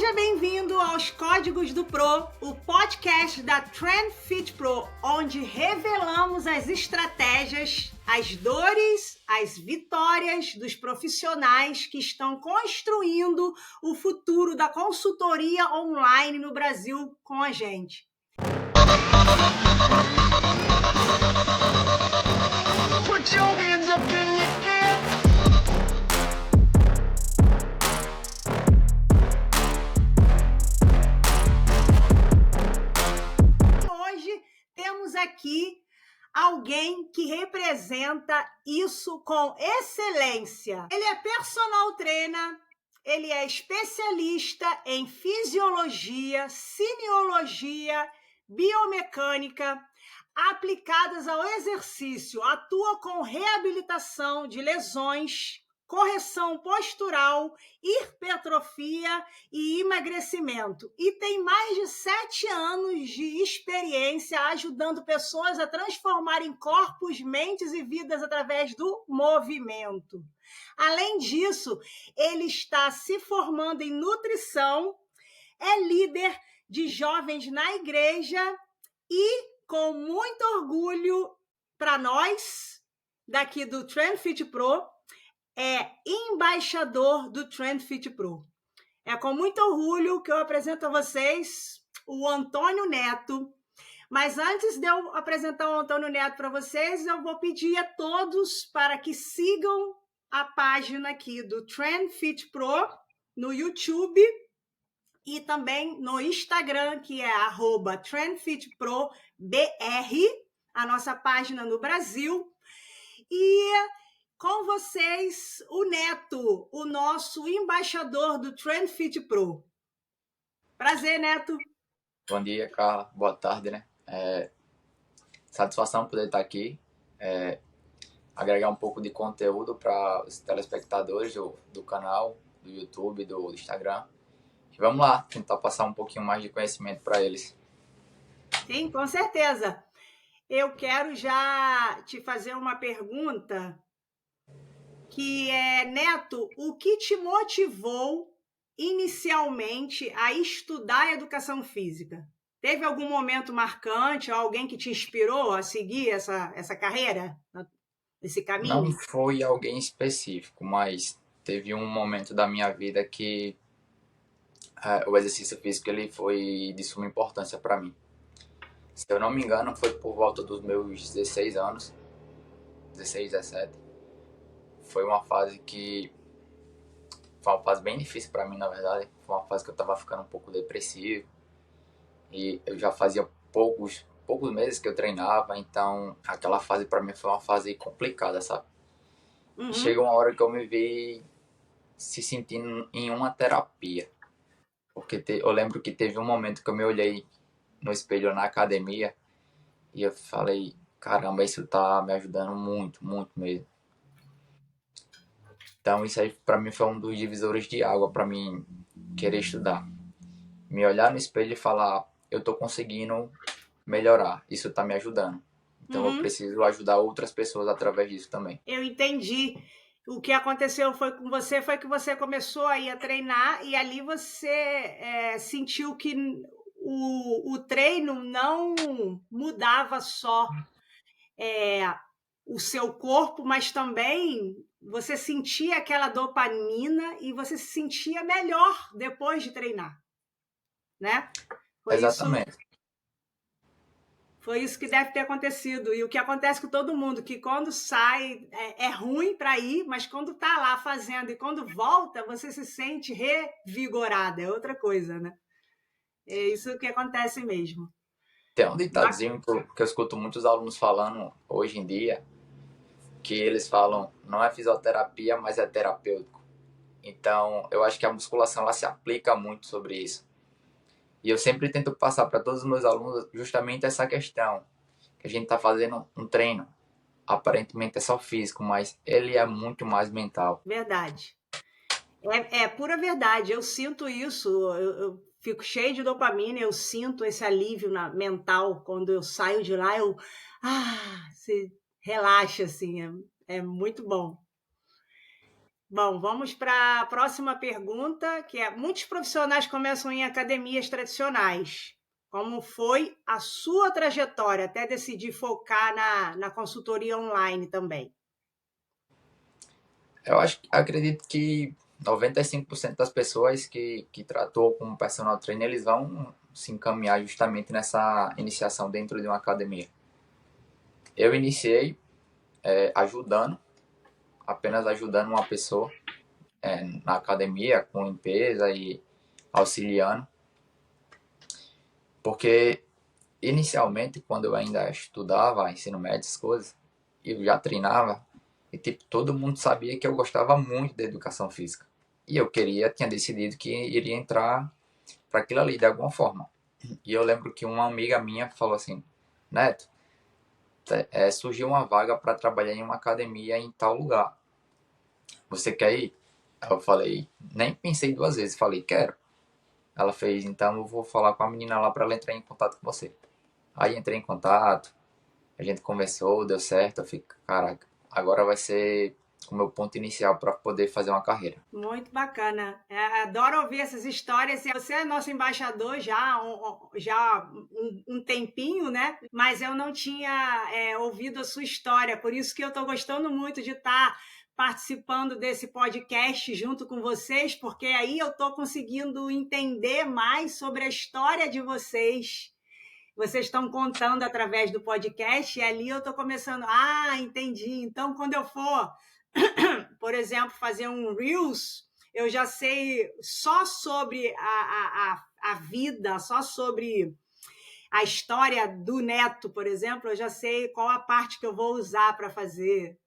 Seja bem-vindo aos Códigos do Pro, o podcast da Trend Fit Pro, onde revelamos as estratégias, as dores, as vitórias dos profissionais que estão construindo o futuro da consultoria online no Brasil com a gente. Put your hands up in the air. Temos aqui alguém que representa isso com excelência. Ele é personal trainer, ele é especialista em fisiologia, cineologia, biomecânica, aplicadas ao exercício, atua com reabilitação de lesões, correção postural, hipertrofia e emagrecimento. E tem mais de 7 anos de experiência ajudando pessoas a transformarem corpos, mentes e vidas através do movimento. Além disso, ele está se formando em nutrição, é líder de jovens na igreja e, com muito orgulho para nós, daqui do Trend Fit Pro, é embaixador do Trend Fit Pro. É com muito orgulho que eu apresento a vocês o Antônio Neto. Mas antes de eu apresentar o Antônio Neto para vocês, eu vou pedir a todos para que sigam a página aqui do Trend Fit Pro no YouTube e também no Instagram, que é @TrendFitProBR, a nossa página no Brasil. E com vocês, o Neto, o nosso embaixador do Trend Fit Pro. Prazer, Neto. Bom dia, Carla. Boa tarde, né? Satisfação poder estar aqui, agregar um pouco de conteúdo para os telespectadores do canal, do YouTube, do Instagram. E vamos lá, tentar passar um pouquinho mais de conhecimento para eles. Sim, com certeza. Eu quero já te fazer uma pergunta que é, Neto, o que te motivou inicialmente a estudar educação física? Teve algum momento marcante, alguém que te inspirou a seguir essa carreira, esse caminho? Não foi alguém específico, mas teve um momento da minha vida que o exercício físico ele foi de suma importância para mim. Se eu não me engano, foi por volta dos meus 16 anos, 16, 17. Foi uma fase bem difícil para mim, na verdade. Foi uma fase que eu estava ficando um pouco depressivo. E eu já fazia poucos meses que eu treinava, então aquela fase para mim foi uma fase complicada, sabe? Uhum. E chegou uma hora que eu me vi se sentindo em uma terapia. Porque eu lembro que teve um momento que eu me olhei no espelho na academia e eu falei, caramba, isso tá me ajudando muito, muito mesmo. Então isso aí para mim foi um dos divisores de água para mim querer estudar. Me olhar no espelho e falar, eu tô conseguindo melhorar, isso tá me ajudando. Então eu preciso ajudar outras pessoas através disso também. Eu entendi. O que aconteceu foi que você começou a ir a treinar e ali você sentiu que o treino não mudava só o seu corpo, mas também você sentia aquela dopamina e você se sentia melhor depois de treinar, né? Exatamente. Foi isso que deve ter acontecido. E o que acontece com todo mundo, que quando sai é ruim para ir, mas quando tá lá fazendo e quando volta, você se sente revigorada. É outra coisa, né? É isso que acontece mesmo. Tem um ditadozinho que eu escuto muitos alunos falando hoje em dia, que eles falam, não é fisioterapia, mas é terapêutico. Então, eu acho que a musculação ela se aplica muito sobre isso. E eu sempre tento passar para todos os meus alunos justamente essa questão, que a gente está fazendo um treino, aparentemente é só físico, mas ele é muito mais mental. Verdade. É pura verdade. Eu sinto isso, eu fico cheio de dopamina, eu sinto esse alívio mental quando eu saio de lá, se relaxa, assim, é muito bom. Bom, vamos para a próxima pergunta, que é: muitos profissionais começam em academias tradicionais. Como foi a sua trajetória até decidir focar na consultoria online também? Acredito que 95% das pessoas que tratou como personal trainer, eles vão se encaminhar justamente nessa iniciação dentro de uma academia. Eu iniciei ajudando, apenas ajudando uma pessoa na academia, com limpeza e auxiliando, porque inicialmente, quando eu ainda estudava ensino médio, essas coisas, eu já treinava, e tipo, todo mundo sabia que eu gostava muito da educação física. E eu tinha decidido que iria entrar para aquilo ali de alguma forma. E eu lembro que uma amiga minha falou assim: Neto, surgiu uma vaga para trabalhar em uma academia em tal lugar. Você quer ir? Eu falei, nem pensei duas vezes, falei, quero. Ela fez, então eu vou falar com a menina lá para ela entrar em contato com você. Aí entrei em contato, a gente conversou, deu certo, eu fiquei, caraca, agora vai ser o meu ponto inicial para poder fazer uma carreira. Muito bacana. Adoro ouvir essas histórias. Você é nosso embaixador já um tempinho, né? Mas eu não tinha ouvido a sua história, por isso que eu estou gostando muito de estar participando desse podcast junto com vocês, porque aí eu estou conseguindo entender mais sobre a história de vocês. Vocês estão contando através do podcast e ali eu estou começando. Ah, entendi. Então, quando eu for, por exemplo, fazer um Reels, eu já sei só sobre a vida, só sobre a história do Neto, por exemplo, eu já sei qual a parte que eu vou usar para fazer.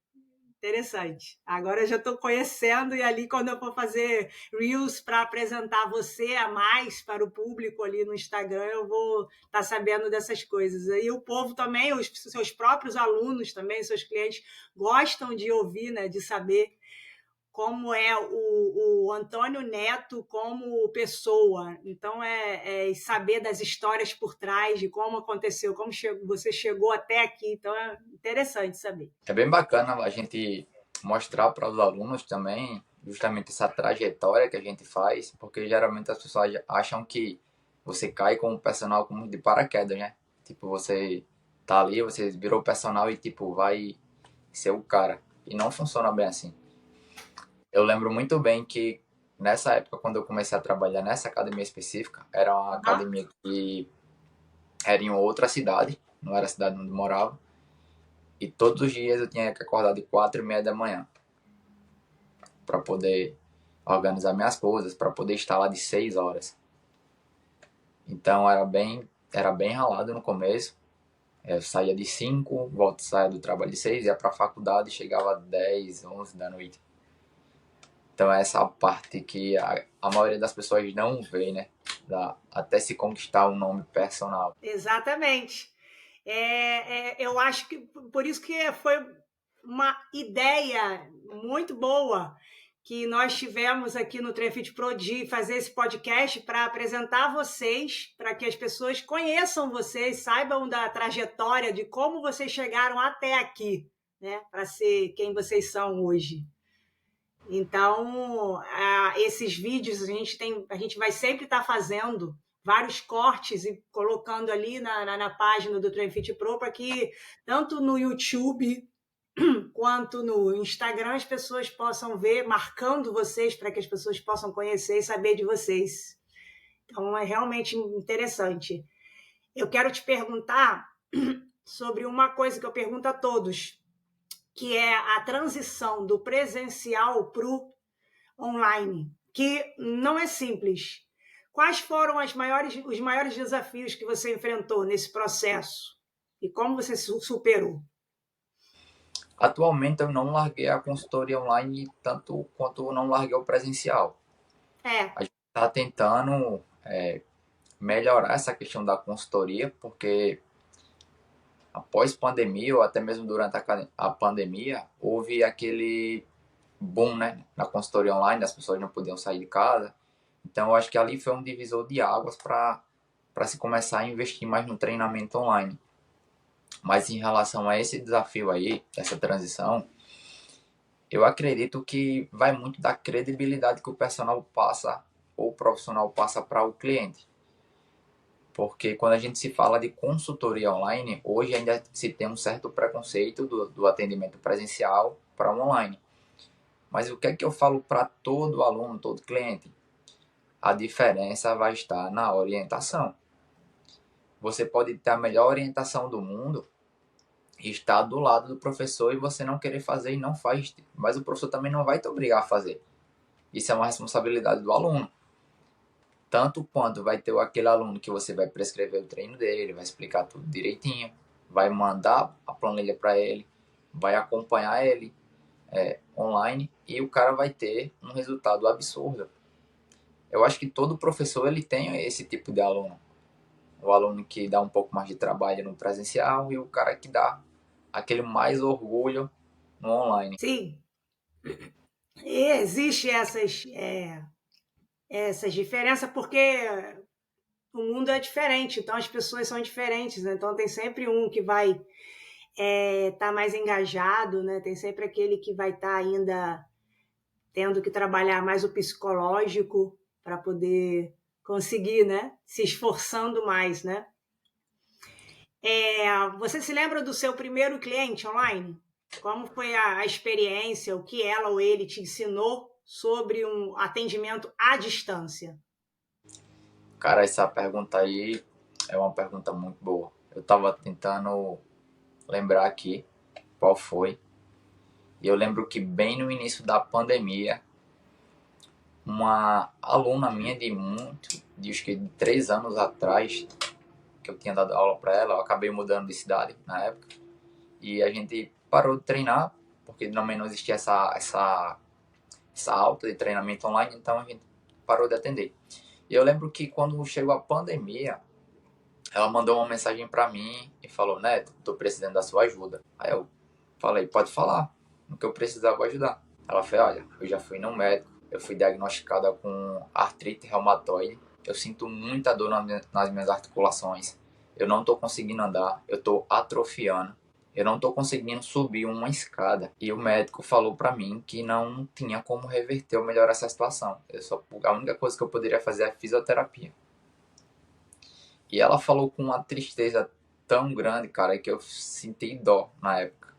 Interessante. Agora eu já estou conhecendo e ali quando eu for fazer Reels para apresentar você a mais para o público ali no Instagram, eu vou estar sabendo dessas coisas. E o povo também, os seus próprios alunos também, seus clientes, gostam de ouvir, né, de saber como é o Antônio Neto como pessoa. Então, saber das histórias por trás, de como aconteceu, como você chegou até aqui. Então, é interessante saber. É bem bacana a gente mostrar para os alunos também justamente essa trajetória que a gente faz, porque geralmente as pessoas acham que você cai como personal como de paraquedas, né? Tipo, você tá ali, você virou personal e tipo, vai ser o cara. E não funciona bem assim. Eu lembro muito bem que nessa época, quando eu comecei a trabalhar nessa academia específica, era uma Uhum. academia que era em outra cidade, não era a cidade onde eu morava, e todos os dias eu tinha que acordar de 4:30 da manhã para poder organizar minhas coisas, para poder estar lá de 6 horas. Então era bem ralado no começo. Eu saía de 5, saía do trabalho de 6, ia para a faculdade, chegava às 10, 11 da noite. Então essa parte que a maioria das pessoas não vê, né? Até se conquistar um nome personal. Exatamente. Eu acho que por isso que foi uma ideia muito boa que nós tivemos aqui no Trefit Pro de fazer esse podcast para apresentar vocês, para que as pessoas conheçam vocês, saibam da trajetória, de como vocês chegaram até aqui, né? Para ser quem vocês são hoje. Então, esses vídeos a gente vai sempre estar fazendo vários cortes e colocando ali na página do Trainfit Pro para que tanto no YouTube quanto no Instagram as pessoas possam ver, marcando vocês para que as pessoas possam conhecer e saber de vocês. Então, é realmente interessante. Eu quero te perguntar sobre uma coisa que eu pergunto a todos, que é a transição do presencial para o online, que não é simples. Quais foram os maiores desafios que você enfrentou nesse processo? E como você superou? Atualmente eu não larguei a consultoria online tanto quanto eu não larguei o presencial. É. A gente está tentando melhorar essa questão da consultoria, porque após pandemia, ou até mesmo durante a pandemia, houve aquele boom, né, na consultoria online, as pessoas não podiam sair de casa. Então, eu acho que ali foi um divisor de águas para se começar a investir mais no treinamento online. Mas em relação a esse desafio aí, essa transição, Eu acredito que vai muito da credibilidade que o personal passa ou o profissional passa para o cliente. Porque quando a gente se fala de consultoria online, hoje ainda se tem um certo preconceito do atendimento presencial para o online. Mas o que é que eu falo para todo aluno, todo cliente? A diferença vai estar na orientação. Você pode ter a melhor orientação do mundo e estar do lado do professor e você não querer fazer e não faz, mas o professor também não vai te obrigar a fazer. Isso é uma responsabilidade do aluno. Tanto quanto vai ter aquele aluno que você vai prescrever o treino dele, vai explicar tudo direitinho, vai mandar a planilha para ele, vai acompanhar ele online e o cara vai ter um resultado absurdo. Eu acho que todo professor ele tem esse tipo de aluno. O aluno que dá um pouco mais de trabalho no presencial e o cara que dá aquele mais orgulho no online. Sim, e existe essas diferenças porque o mundo é diferente, então as pessoas são diferentes, né? Então tem sempre um que vai estar mais engajado, né? Tem sempre aquele que vai estar ainda tendo que trabalhar mais o psicológico para poder conseguir, né? Se esforçando mais, né? Você se lembra do seu primeiro cliente online? Como foi a experiência, o que ela ou ele te ensinou sobre um atendimento à distância? Cara, essa pergunta aí é uma pergunta muito boa. Eu tava tentando lembrar aqui qual foi. E eu lembro que bem no início da pandemia, uma aluna minha de acho que 3 anos atrás, que eu tinha dado aula para ela, eu acabei mudando de cidade na época. E a gente parou de treinar, porque também não existia essa alta de treinamento online, então a gente parou de atender. E eu lembro que quando chegou a pandemia, ela mandou uma mensagem para mim e falou: Neto, tô precisando da sua ajuda. Aí eu falei: pode falar, no que eu precisar eu vou ajudar. Ela falou: olha, eu já fui no médico, eu fui diagnosticada com artrite reumatoide, eu sinto muita dor nas minhas articulações, eu não tô conseguindo andar, eu tô atrofiando, eu não tô conseguindo subir uma escada. E o médico falou para mim que não tinha como reverter ou melhorar essa situação. A única coisa que eu poderia fazer é fisioterapia. E ela falou com uma tristeza tão grande, cara, que eu senti dó na época.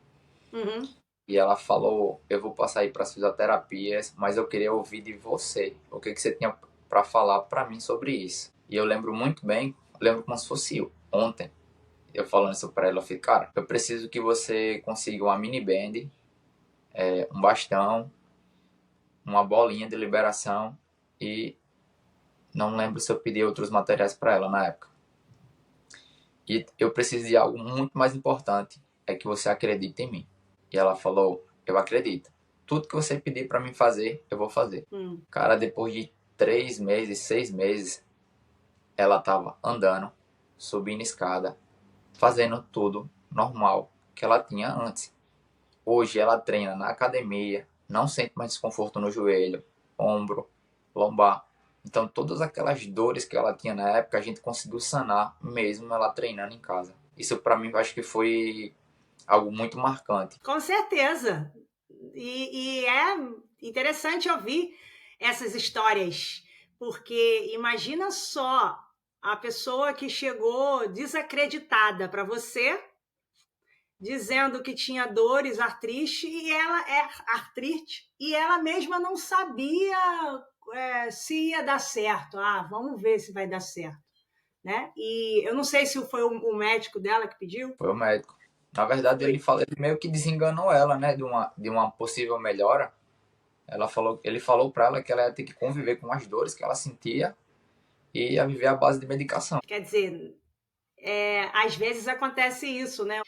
Uhum. E ela falou: eu vou passar aí para as fisioterapias, mas eu queria ouvir de você. O que você tinha para falar para mim sobre isso? E eu lembro muito bem, lembro como se fosse ontem. Eu falando isso para ela, eu falei: cara, eu preciso que você consiga uma mini band, um bastão, uma bolinha de liberação e não lembro se eu pedi outros materiais para ela na época. E eu preciso de algo muito mais importante, é que você acredite em mim. E ela falou: eu acredito. Tudo que você pedir para mim fazer, eu vou fazer. Cara, depois de 3 meses, 6 meses, ela tava andando, subindo escada, fazendo tudo normal que ela tinha antes. Hoje ela treina na academia, não sente mais desconforto no joelho, ombro, lombar. Então todas aquelas dores que ela tinha na época, a gente conseguiu sanar mesmo ela treinando em casa. Isso para mim eu acho que foi algo muito marcante. Com certeza. E é interessante ouvir essas histórias, porque imagina só a pessoa que chegou desacreditada para você, dizendo que tinha dores, artrite, e ela mesma não sabia se ia dar certo. Ah, vamos ver se vai dar certo, né? E eu não sei se foi o médico dela que pediu. Foi o médico. Na verdade, ele meio que desenganou ela, né, de uma possível melhora. Ele falou para ela que ela ia ter que conviver com as dores que ela sentia e ia viver à base de medicação. Quer dizer, às vezes acontece isso, né?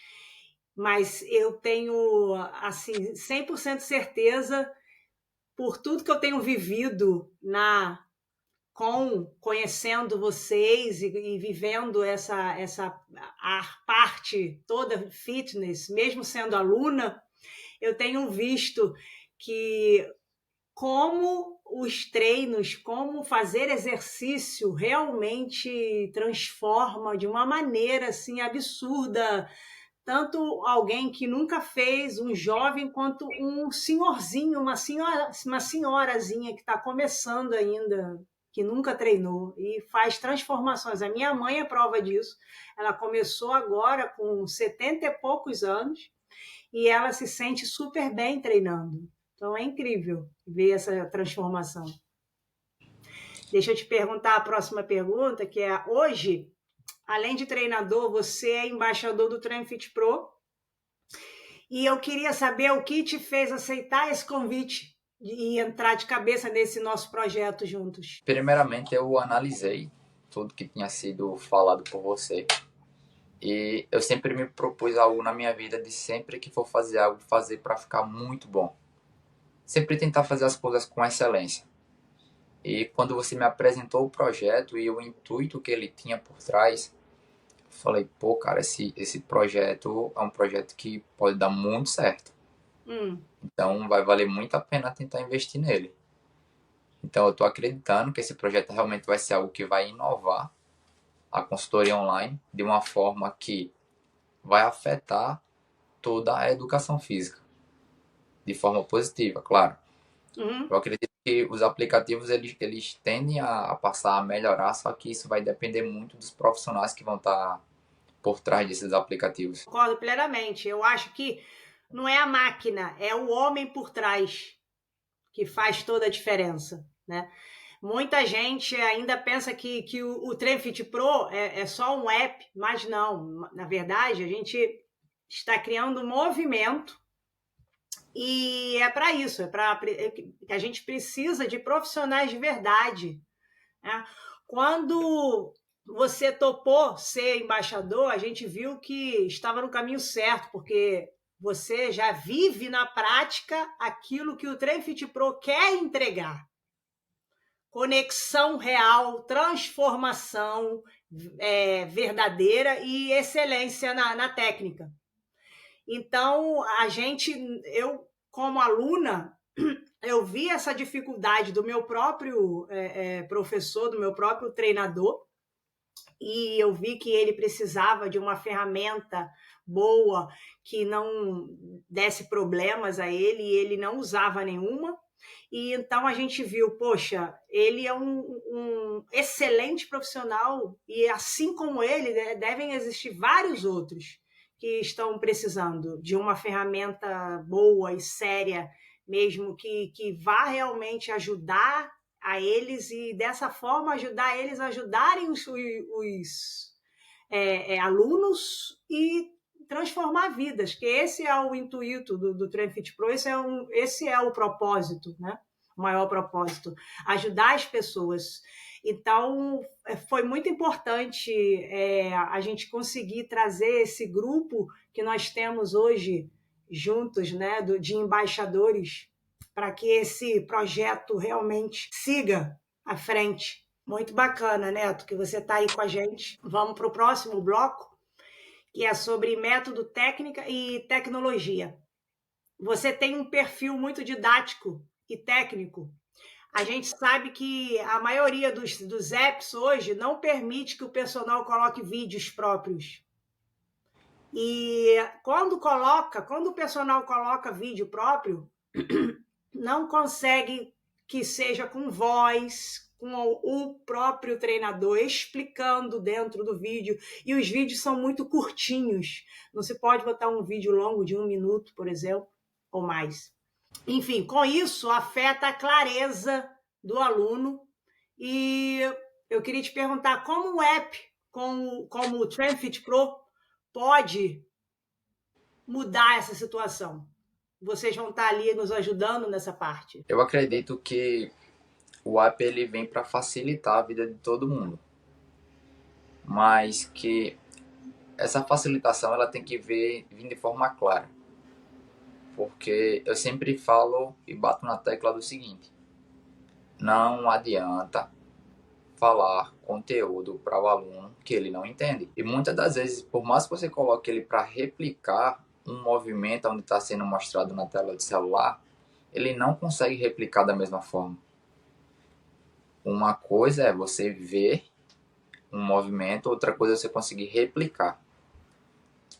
Mas eu tenho, assim, 100% certeza, por tudo que eu tenho vivido conhecendo vocês e vivendo a parte toda fitness, mesmo sendo aluna, eu tenho visto que como os treinos, como fazer exercício realmente transforma de uma maneira assim absurda tanto alguém que nunca fez, um jovem, quanto um senhorzinho, uma senhorazinha que está começando ainda, que nunca treinou e faz transformações. A minha mãe é prova disso. Ela começou agora com 70 e poucos anos e ela se sente super bem treinando. Então é incrível ver essa transformação. Deixa eu te perguntar a próxima pergunta, que é: hoje, além de treinador, você é embaixador do TrainFit Pro. E eu queria saber o que te fez aceitar esse convite e entrar de cabeça nesse nosso projeto juntos. Primeiramente, eu analisei tudo que tinha sido falado por você. E eu sempre me propus algo na minha vida de sempre que for fazer algo, fazer para ficar muito bom. Sempre tentar fazer as coisas com excelência. E quando você me apresentou o projeto e o intuito que ele tinha por trás, falei, pô, cara, esse projeto é um projeto que pode dar muito certo. Então vai valer muito a pena tentar investir nele. Então eu estou acreditando que esse projeto realmente vai ser algo que vai inovar a consultoria online de uma forma que vai afetar toda a educação física de forma positiva, claro. Eu acredito que os aplicativos eles tendem a passar a melhorar, só que isso vai depender muito dos profissionais que vão estar por trás desses aplicativos. Concordo plenamente. Eu acho que não é a máquina, é o homem por trás que faz toda a diferença, né? Muita gente ainda pensa que o TrainFit Pro é só um app, mas não. Na verdade, a gente está criando um movimento e é para isso, a gente precisa de profissionais de verdade, né? Quando você topou ser embaixador, a gente viu que estava no caminho certo, porque você já vive na prática aquilo que o TrainFit Pro quer entregar. Conexão real, transformação verdadeira e excelência na técnica. Então, eu como aluna, eu vi essa dificuldade do meu próprio professor, do meu próprio treinador, e eu vi que ele precisava de uma ferramenta boa que não desse problemas a ele, e ele não usava nenhuma. E então a gente viu, poxa, ele é um excelente profissional e assim como ele, devem existir vários outros que estão precisando de uma ferramenta boa e séria mesmo, que vá realmente ajudar a eles e dessa forma ajudar eles a ajudarem os alunos e transformar vidas, que esse é o intuito do TrainFit Pro, esse é o propósito, né? O maior propósito, ajudar as pessoas. Então, foi muito importante a gente conseguir trazer esse grupo que nós temos hoje juntos, né, de embaixadores, para que esse projeto realmente siga à frente. Muito bacana, Neto, que você está aí com a gente. Vamos para o próximo bloco, que é sobre método, técnica e tecnologia. Você tem um perfil muito didático e técnico. A gente sabe que a maioria dos apps hoje não permite que o personal coloque vídeos próprios. E quando o personal coloca vídeo próprio, não consegue que seja com voz, com o próprio treinador explicando dentro do vídeo, e os vídeos são muito curtinhos, não se pode botar um vídeo longo de 1 minuto, por exemplo, ou mais. Enfim, com isso afeta a clareza do aluno, e eu queria te perguntar como o app, como o TrainFit Pro, pode mudar essa situação. Vocês vão estar ali nos ajudando nessa parte. Eu acredito que o app ele vem para facilitar a vida de todo mundo, mas que essa facilitação ela tem que vir de forma clara, porque eu sempre falo e bato na tecla do seguinte: não adianta falar conteúdo para o aluno que ele não entende. E muitas das vezes, por mais que você coloque ele para replicar um movimento onde está sendo mostrado na tela de celular, ele não consegue replicar da mesma forma. Uma coisa é você ver um movimento, outra coisa é você conseguir replicar.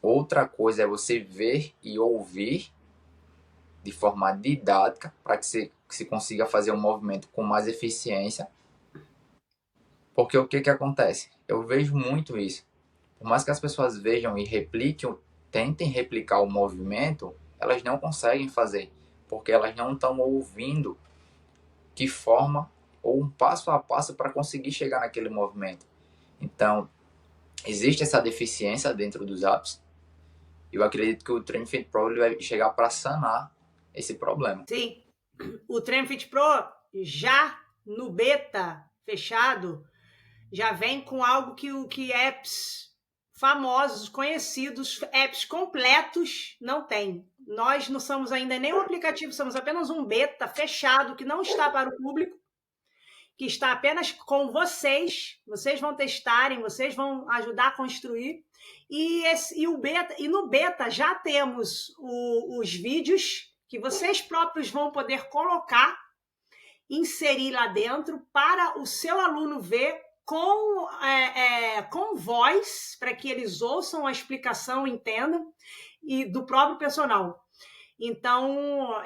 Outra coisa é você ver e ouvir de forma didática para que se consiga fazer um movimento com mais eficiência. Porque o que acontece? Eu vejo muito isso. Por mais que as pessoas vejam e repliquem, tentem replicar o movimento, elas não conseguem fazer, porque elas não estão ouvindo que forma ou um passo a passo para conseguir chegar naquele movimento. Então, existe essa deficiência dentro dos apps. E eu acredito que o Train Fit Pro ele vai chegar para sanar esse problema. Sim, o Train Fit Pro já no beta fechado já vem com algo que apps famosos, conhecidos, apps completos não tem. Nós não somos ainda nem um aplicativo, somos apenas um beta fechado que não está para o público, que está apenas com vocês. Vocês vão testarem, vocês vão ajudar a construir. E no beta já temos os vídeos que vocês próprios vão poder colocar, inserir lá dentro para o seu aluno ver com voz, para que eles ouçam a explicação, entendam, e do próprio personal. Então,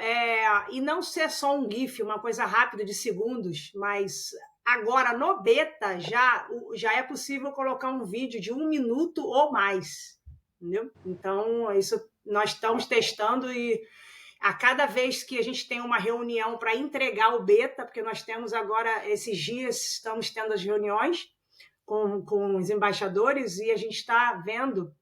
e não ser só um GIF, uma coisa rápida de segundos, mas agora no beta já é possível colocar um vídeo de 1 minuto ou mais, entendeu? Então, isso nós estamos testando e a cada vez que a gente tem uma reunião para entregar o beta, porque nós temos agora, esses dias, estamos tendo as reuniões com os embaixadores e a gente está vendo,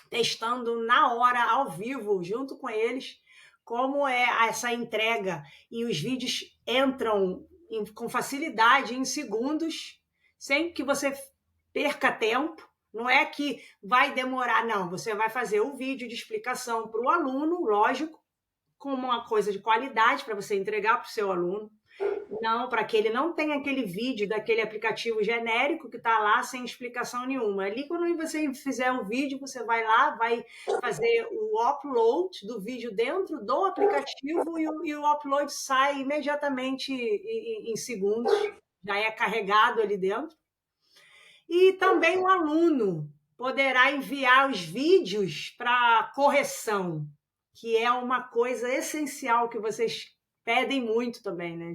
testando na hora, ao vivo, junto com eles, como é essa entrega. E os vídeos entram com facilidade, em segundos, sem que você perca tempo. Não é que vai demorar, não. Você vai fazer o vídeo de explicação para o aluno, lógico, com uma coisa de qualidade para você entregar para o seu aluno. Não, para que ele não tenha aquele vídeo daquele aplicativo genérico que está lá sem explicação nenhuma. Ali, quando você fizer o vídeo, você vai lá, vai fazer o upload do vídeo dentro do aplicativo e o upload sai imediatamente em segundos, já é carregado ali dentro. E também o aluno poderá enviar os vídeos para correção, que é uma coisa essencial que vocês pedem muito também, né?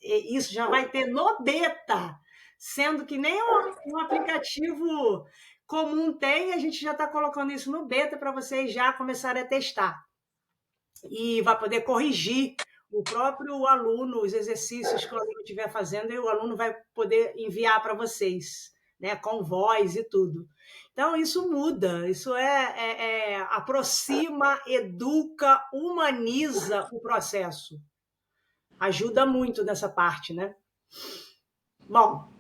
Isso já vai ter no beta, sendo que nem um aplicativo comum tem, a gente já está colocando isso no beta para vocês já começarem a testar. E vai poder corrigir o próprio aluno, os exercícios que o aluno estiver fazendo, e o aluno vai poder enviar para vocês, né, com voz e tudo. Então, isso muda, isso aproxima, educa, humaniza o processo. Ajuda muito nessa parte, né? Bom,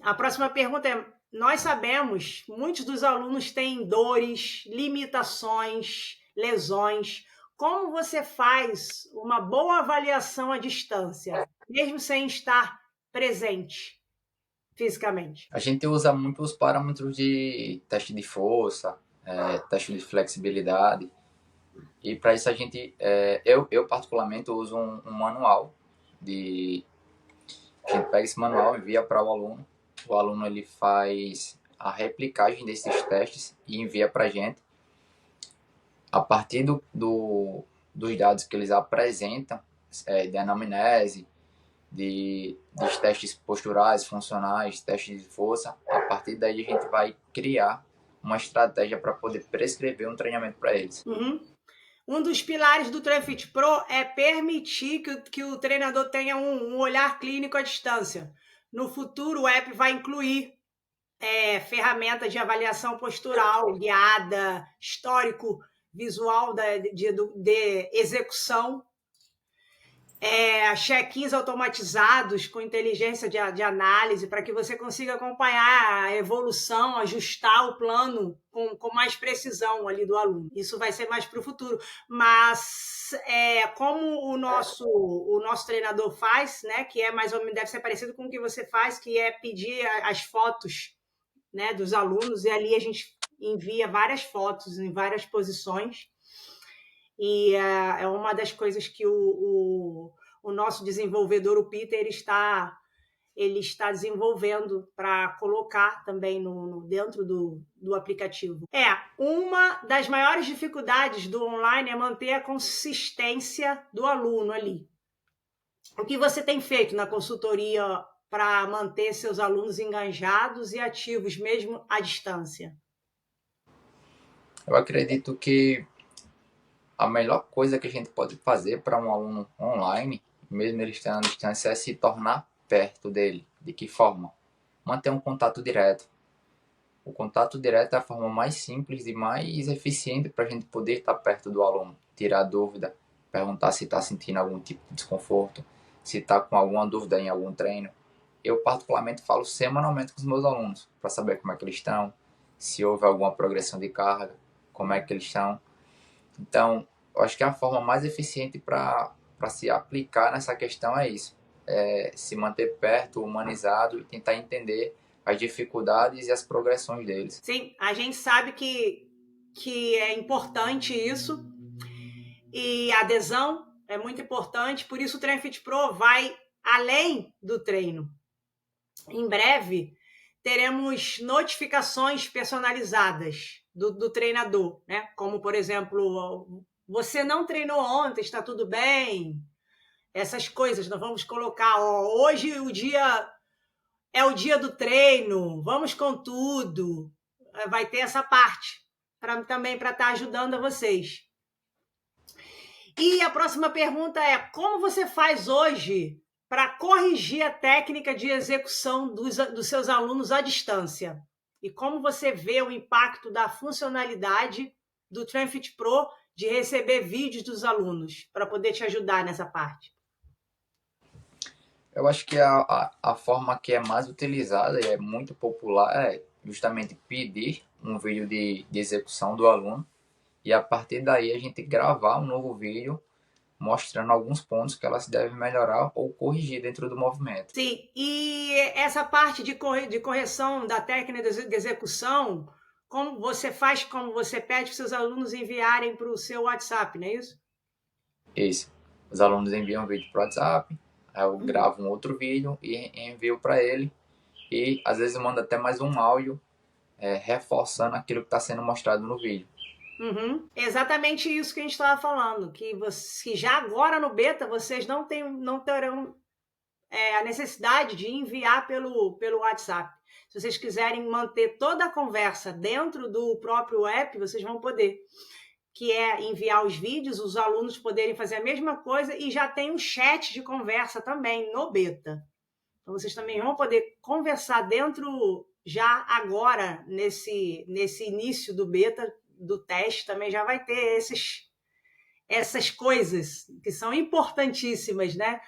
a próxima pergunta é: nós sabemos, muitos dos alunos têm dores, limitações, lesões. Como você faz uma boa avaliação à distância, mesmo sem estar presente fisicamente? A gente usa muito os parâmetros de teste de força, teste de flexibilidade. E para isso a gente, eu particularmente uso um manual a gente pega esse manual, envia para o aluno ele faz a replicagem desses testes e envia para a gente. A partir dos dados que eles apresentam, de anamnese, dos testes posturais, funcionais, testes de força, a partir daí a gente vai criar uma estratégia para poder prescrever um treinamento para eles. Uhum. Um dos pilares do Train Fit Pro é permitir que o treinador tenha um olhar clínico à distância. No futuro, o app vai incluir ferramenta de avaliação postural guiada, histórico visual de execução, check-ins automatizados com inteligência de análise para que você consiga acompanhar a evolução, ajustar o plano com mais precisão ali do aluno. Isso vai ser mais para o futuro. Mas como o nosso treinador faz, né, que é mais ou menos, deve ser parecido com o que você faz, que é pedir as fotos, né, dos alunos, e ali a gente envia várias fotos em várias posições. E é uma das coisas que o nosso desenvolvedor, o Peter, está ele está desenvolvendo para colocar também dentro do aplicativo. Uma das maiores dificuldades do online é manter a consistência do aluno ali. O que você tem feito na consultoria para manter seus alunos engajados e ativos, mesmo à distância? Eu acredito que a melhor coisa que a gente pode fazer para um aluno online, mesmo ele estando à distância, é se tornar perto dele. De que forma? Manter um contato direto. O contato direto é a forma mais simples e mais eficiente para a gente poder estar perto do aluno, tirar dúvida, perguntar se está sentindo algum tipo de desconforto, se está com alguma dúvida em algum treino. Eu particularmente falo semanalmente com os meus alunos para saber como é que eles estão, se houve alguma progressão de carga, como é que eles estão. Então, eu acho que a forma mais eficiente para se aplicar nessa questão é isso. É se manter perto, humanizado e tentar entender as dificuldades e as progressões deles. Sim, a gente sabe que é importante isso e a adesão é muito importante, por isso o Treino Fit Pro vai além do treino. Em breve, teremos notificações personalizadas do treinador, né? Como, por exemplo, você não treinou ontem, está tudo bem? Essas coisas nós vamos colocar. Hoje o dia é o dia do treino, vamos com tudo. Vai ter essa parte também para estar ajudando a vocês. E a próxima pergunta é: como você faz hoje para corrigir a técnica de execução dos seus alunos à distância? E como você vê o impacto da funcionalidade do Treino Fit Pro de receber vídeos dos alunos para poder te ajudar nessa parte? Eu acho que a forma que é mais utilizada e é muito popular é justamente pedir um vídeo de execução do aluno e a partir daí a gente gravar um novo vídeo mostrando alguns pontos que ela se deve melhorar ou corrigir dentro do movimento. Sim, e essa parte de correção da técnica de execução, como você faz, como você pede para seus alunos enviarem para o seu WhatsApp, não é isso? Isso. Os alunos enviam um vídeo para o WhatsApp, aí eu gravo um outro vídeo e envio para ele e às vezes eu mando até mais um áudio reforçando aquilo que está sendo mostrado no vídeo. Uhum. Exatamente isso que a gente estava falando, que já agora no beta vocês não terão a necessidade de enviar pelo WhatsApp. Se vocês quiserem manter toda a conversa dentro do próprio app, vocês vão poder, que é enviar os vídeos, os alunos poderem fazer a mesma coisa e já tem um chat de conversa também no beta. Então vocês também vão poder conversar dentro, já agora, nesse início do beta, do teste, também já vai ter essas coisas que são importantíssimas, né?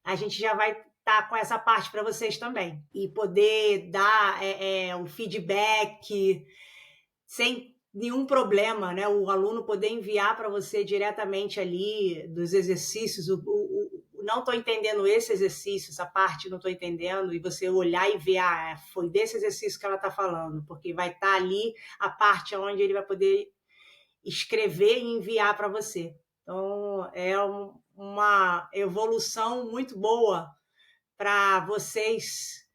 A gente já vai estar com essa parte para vocês também. E poder dar um feedback sem nenhum problema, né? O aluno poder enviar para você diretamente ali dos exercícios, não estou entendendo esse exercício, essa parte não estou entendendo, e você olhar e ver, foi desse exercício que ela está falando, porque vai estar ali a parte onde ele vai poder escrever e enviar para você. Então, é uma evolução muito boa para vocês.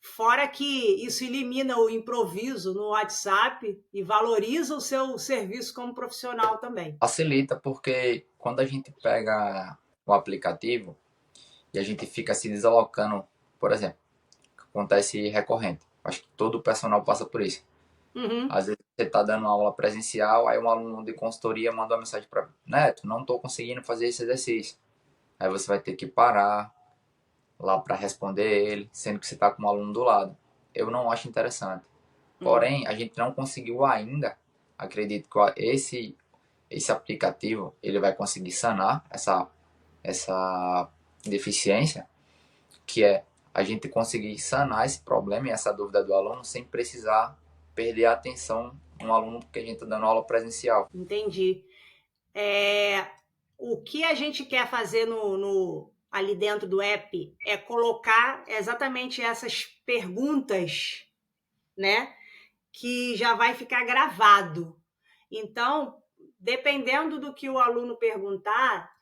Fora que isso elimina o improviso no WhatsApp e valoriza o seu serviço como profissional também. Facilita porque quando a gente pega o aplicativo e a gente fica se deslocando, por exemplo, acontece recorrente. Acho que todo o personal passa por isso. Uhum. Às vezes você está dando aula presencial, aí um aluno de consultoria manda uma mensagem para Neto, não estou conseguindo fazer esse exercício. Aí você vai ter que parar lá para responder ele, sendo que você está com um aluno do lado. Eu não acho interessante. Porém, a gente não conseguiu ainda, acredito que esse aplicativo ele vai conseguir sanar essa deficiência, que é a gente conseguir sanar esse problema e essa dúvida do aluno sem precisar perder a atenção de um aluno porque a gente está dando aula presencial. Entendi. O que a gente quer fazer ali dentro do app é colocar exatamente essas perguntas, né? Que já vai ficar gravado. Então, dependendo do que o aluno perguntar,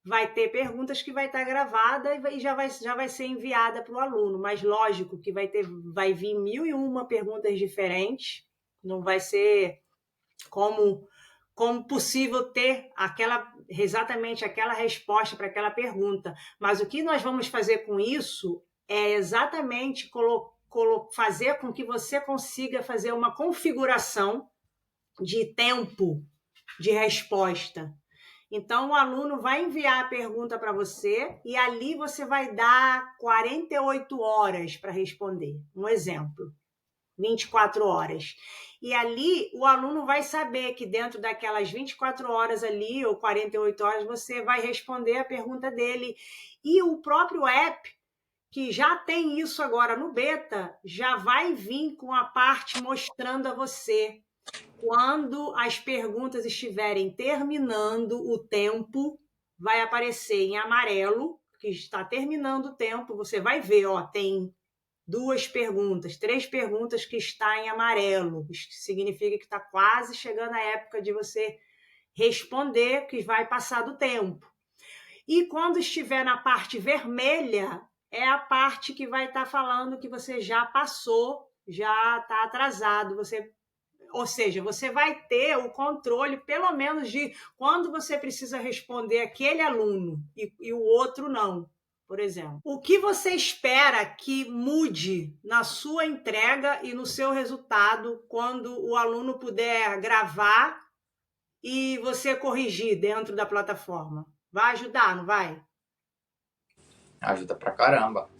vai ter perguntas que vai estar gravada e já vai ser enviada para o aluno, mas lógico que vai vir 1001 perguntas diferentes, não vai ser como possível ter exatamente aquela resposta para aquela pergunta. Mas o que nós vamos fazer com isso é exatamente fazer com que você consiga fazer uma configuração de tempo de resposta. Então, o aluno vai enviar a pergunta para você e ali você vai dar 48 horas para responder. Um exemplo, 24 horas. E ali o aluno vai saber que dentro daquelas 24 horas ali, ou 48 horas, você vai responder a pergunta dele. E o próprio app, que já tem isso agora no beta, já vai vir com a parte mostrando a você quando as perguntas estiverem terminando o tempo, vai aparecer em amarelo, que está terminando o tempo, você vai ver, ó, tem 2 perguntas, 3 perguntas que está em amarelo, isso significa que está quase chegando a época de você responder, que vai passar do tempo. E quando estiver na parte vermelha, é a parte que vai estar falando que você já passou, já está atrasado, ou seja, você vai ter o controle, pelo menos, de quando você precisa responder aquele aluno e o outro não, por exemplo. O que você espera que mude na sua entrega e no seu resultado quando o aluno puder gravar e você corrigir dentro da plataforma? Vai ajudar, não vai? Ajuda pra caramba.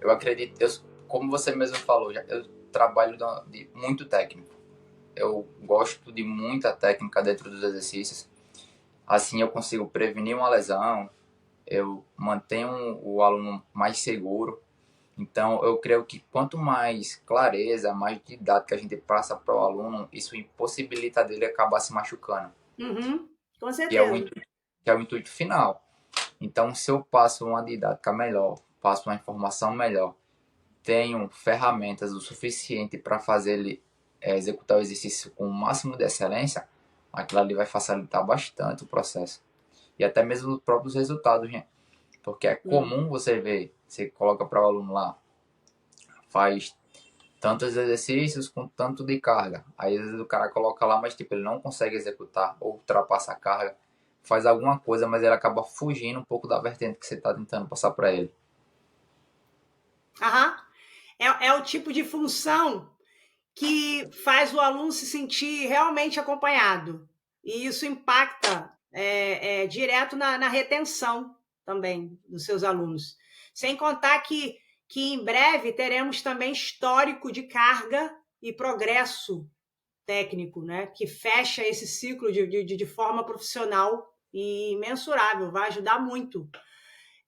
Eu acredito, como você mesmo falou, eu trabalho de muito técnico. Eu gosto de muita técnica dentro dos exercícios. Assim eu consigo prevenir uma lesão, eu mantenho o aluno mais seguro. Então eu creio que quanto mais clareza, mais didática a gente passa para o aluno, isso impossibilita dele acabar se machucando. Uhum, com Que é o certeza. que é o intuito final. Então, se eu passo uma didática melhor, passo uma informação melhor, tenho ferramentas o suficiente para fazer ele executar o exercício com o máximo de excelência, aquilo ali vai facilitar bastante o processo. E até mesmo os próprios resultados, né? Porque é comum você ver, você coloca para o aluno lá, faz tantos exercícios com tanto de carga. Aí às vezes o cara coloca lá, mas tipo, ele não consegue executar ou ultrapassa a carga, faz alguma coisa, mas ele acaba fugindo um pouco da vertente que você está tentando passar para ele. Aham. É o tipo de função que faz o aluno se sentir realmente acompanhado. E isso impacta direto na retenção também dos seus alunos. Sem contar que em breve teremos também histórico de carga e progresso técnico, né? Que fecha esse ciclo de forma profissional e mensurável, vai ajudar muito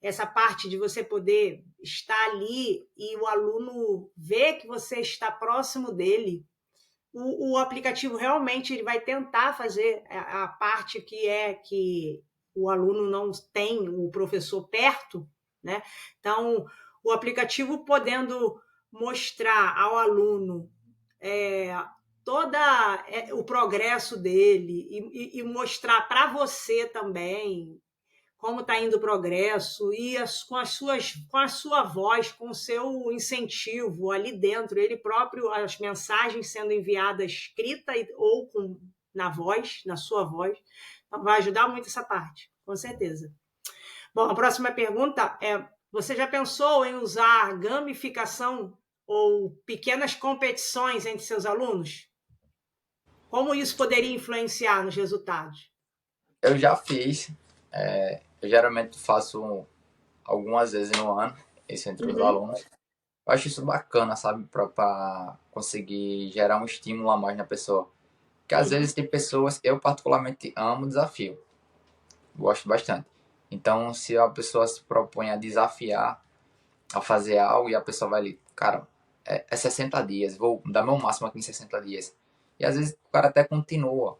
essa parte de você poder estar ali e o aluno ver que você está próximo dele. O aplicativo realmente ele vai tentar fazer a parte que o aluno não tem o professor perto, né? Então, o aplicativo podendo mostrar ao aluno todo o progresso dele e mostrar para você também como está indo o progresso e com a sua voz, com o seu incentivo ali dentro, ele próprio, as mensagens sendo enviadas escrita ou na voz, na sua voz, então vai ajudar muito essa parte, com certeza. Bom, a próxima pergunta é: você já pensou em usar gamificação ou pequenas competições entre seus alunos? Como isso poderia influenciar nos resultados? Eu já fiz, eu geralmente faço algumas vezes no ano, isso entre os alunos. Eu acho isso bacana, sabe, para conseguir gerar um estímulo a mais na pessoa. Porque às vezes tem pessoas, eu particularmente amo desafio, gosto bastante. Então, se a pessoa se propõe a desafiar, a fazer algo e a pessoa vai ali, cara, é 60 dias, vou dar meu máximo aqui em 60 dias. E às vezes o cara até continua.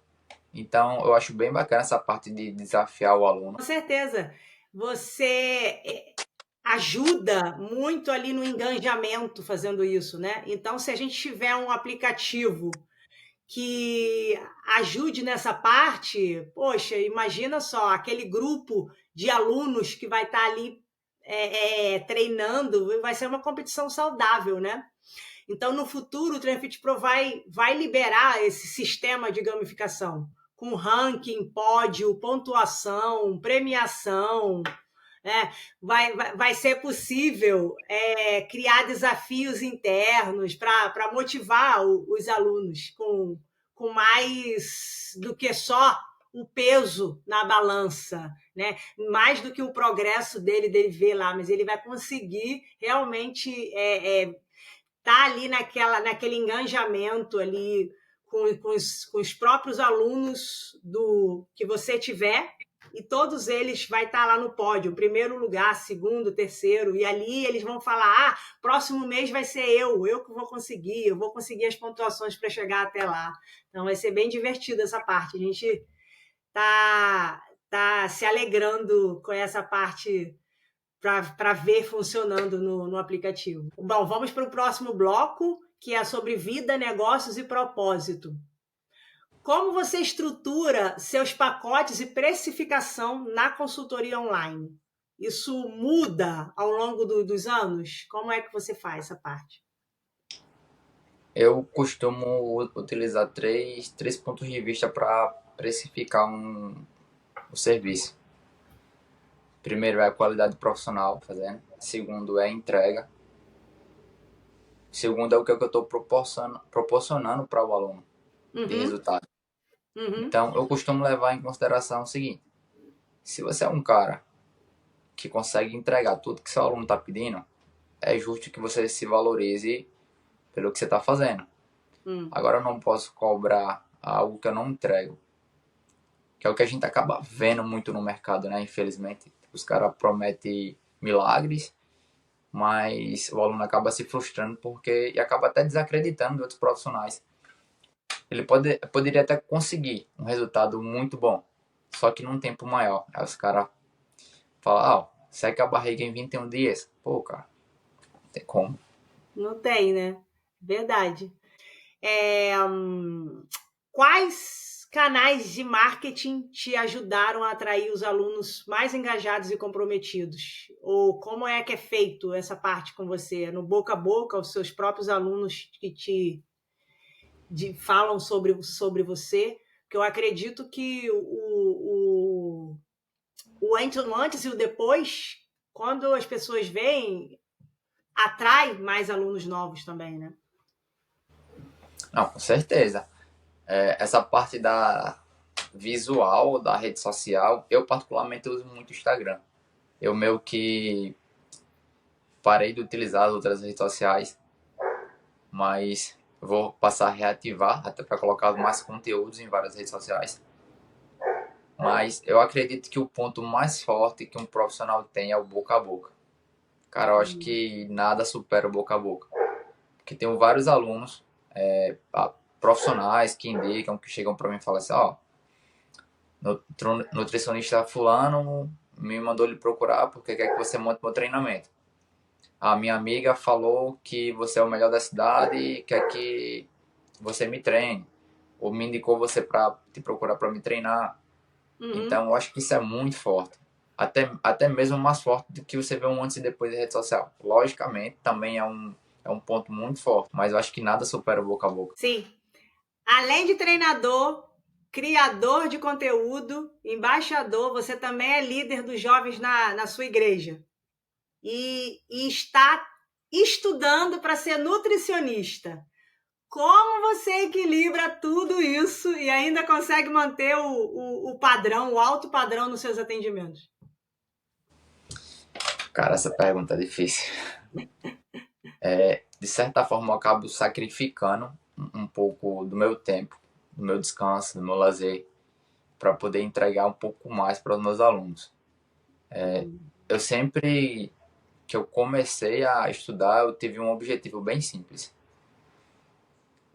Então, eu acho bem bacana essa parte de desafiar o aluno. Com certeza. Você ajuda muito ali no engajamento fazendo isso, né? Então, se a gente tiver um aplicativo que ajude nessa parte, poxa, imagina só, aquele grupo de alunos que vai estar ali treinando, vai ser uma competição saudável, né? Então, no futuro, o Train Fit Pro vai liberar esse sistema de gamificação, com ranking, pódio, pontuação, premiação. Vai ser possível criar desafios internos para motivar os alunos com mais do que só o peso na balança, né? Mais do que o progresso dele ver lá, mas ele vai conseguir realmente tá ali naquele engajamento ali com os próprios alunos do que você tiver, e todos eles vai estar lá no pódio, primeiro lugar, segundo, terceiro, e ali eles vão falar, próximo mês vai ser eu que vou conseguir as pontuações para chegar até lá. Então vai ser bem divertido essa parte, a gente tá se alegrando com essa parte para ver funcionando no aplicativo. Bom, vamos para o próximo bloco, que é sobre vida, negócios e propósito. Como você estrutura seus pacotes e precificação na consultoria online? Isso muda ao longo dos anos? Como é que você faz essa parte? Eu costumo utilizar três pontos de vista para precificar o serviço. Primeiro é a qualidade profissional fazendo. Segundo é a entrega. Segundo é o que eu estou proporcionando para o aluno de resultado. Então, eu costumo levar em consideração o seguinte: se você é um cara que consegue entregar tudo que seu aluno está pedindo, é justo que você se valorize pelo que você está fazendo. Agora, eu não posso cobrar algo que eu não entrego, que é o que a gente acaba vendo muito no mercado, né? Infelizmente, os caras prometem milagres, mas o aluno acaba se frustrando e acaba até desacreditando de outros profissionais. Ele poderia até conseguir um resultado muito bom, só que num tempo maior. Aí os caras falam, seca a barriga em 21 dias. Pô, cara, não tem como. Não tem, né? Verdade. Quais canais de marketing te ajudaram a atrair os alunos mais engajados e comprometidos? Ou como é que é feito essa parte com você? No boca a boca, os seus próprios alunos que falam sobre você? Porque eu acredito que o antes e o depois, quando as pessoas veem, atrai mais alunos novos também, né? Não, com certeza. Essa parte da visual da rede social, eu particularmente uso muito o Instagram. Eu meio que parei de utilizar as outras redes sociais, mas vou passar a reativar até para colocar mais conteúdos em várias redes sociais. Mas eu acredito que o ponto mais forte que um profissional tem é o boca a boca. Cara, eu acho que nada supera o boca a boca. Porque tenho vários alunos profissionais que indicam, que chegam para mim e falam assim, nutricionista fulano me mandou lhe procurar porque quer que você monte meu treinamento. A minha amiga falou que você é o melhor da cidade e quer que você me treine. Ou me indicou você para te procurar para me treinar. Então, eu acho que isso é muito forte. Até mesmo mais forte do que você vê um antes e depois da rede social. Logicamente, também é um ponto muito forte. Mas eu acho que nada supera o boca a boca. Sim. Além de treinador, criador de conteúdo, embaixador, você também é líder dos jovens na sua igreja. E está estudando para ser nutricionista. Como você equilibra tudo isso e ainda consegue manter o padrão, o alto padrão nos seus atendimentos? Cara, essa pergunta é difícil. De certa forma, eu acabo sacrificando um pouco do meu tempo, do meu descanso, do meu lazer, para poder entregar um pouco mais para os meus alunos. Eu sempre que eu comecei a estudar, eu tive um objetivo bem simples.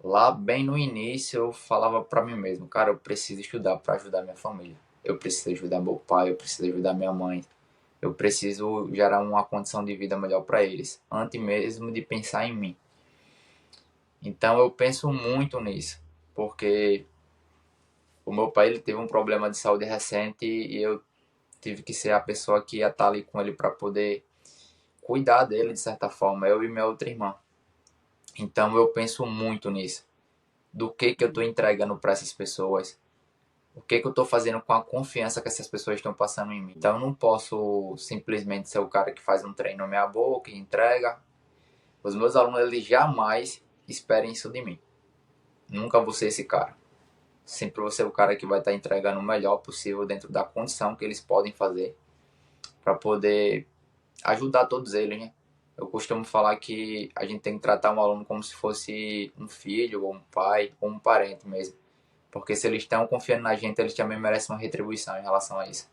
Lá, bem no início, eu falava para mim mesmo, cara, eu preciso estudar para ajudar minha família. Eu preciso ajudar meu pai, eu preciso ajudar minha mãe. Eu preciso gerar uma condição de vida melhor para eles, antes mesmo de pensar em mim. Então, eu penso muito nisso. porque o meu pai ele teve um problema de saúde recente e eu tive que ser a pessoa que ia estar ali com ele para poder cuidar dele de certa forma, eu e minha outra irmã. Então eu penso muito nisso, do que eu estou entregando para essas pessoas, o que eu estou fazendo com a confiança que essas pessoas estão passando em mim. Então eu não posso simplesmente ser o cara que faz um treino meia boca e entrega. Os meus alunos eles jamais esperem isso de mim. Nunca vou ser esse cara. Sempre vou ser o cara que vai estar entregando o melhor possível dentro da condição que eles podem fazer para poder ajudar todos eles, né? Eu costumo falar que a gente tem que tratar um aluno como se fosse um filho, ou um pai, ou um parente mesmo. Porque se eles estão confiando na gente, eles também merecem uma retribuição em relação a isso.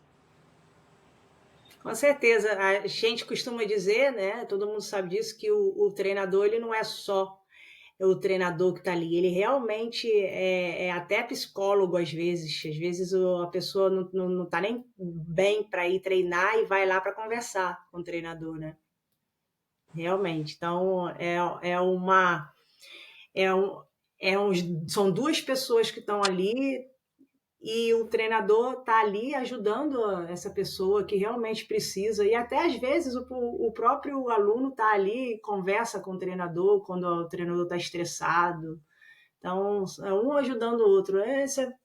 Com certeza, a gente costuma dizer, né? Todo mundo sabe disso, que o treinador ele não é só o treinador que está ali, ele realmente é até psicólogo às vezes. Às vezes a pessoa não tá nem bem para ir treinar e vai lá para conversar com o treinador, né? Realmente. Então é uma é um, são duas pessoas que estão ali e o treinador está ali ajudando essa pessoa que realmente precisa, e até às vezes o próprio aluno está ali, conversa com o treinador quando o treinador está estressado. Então, é um ajudando o outro.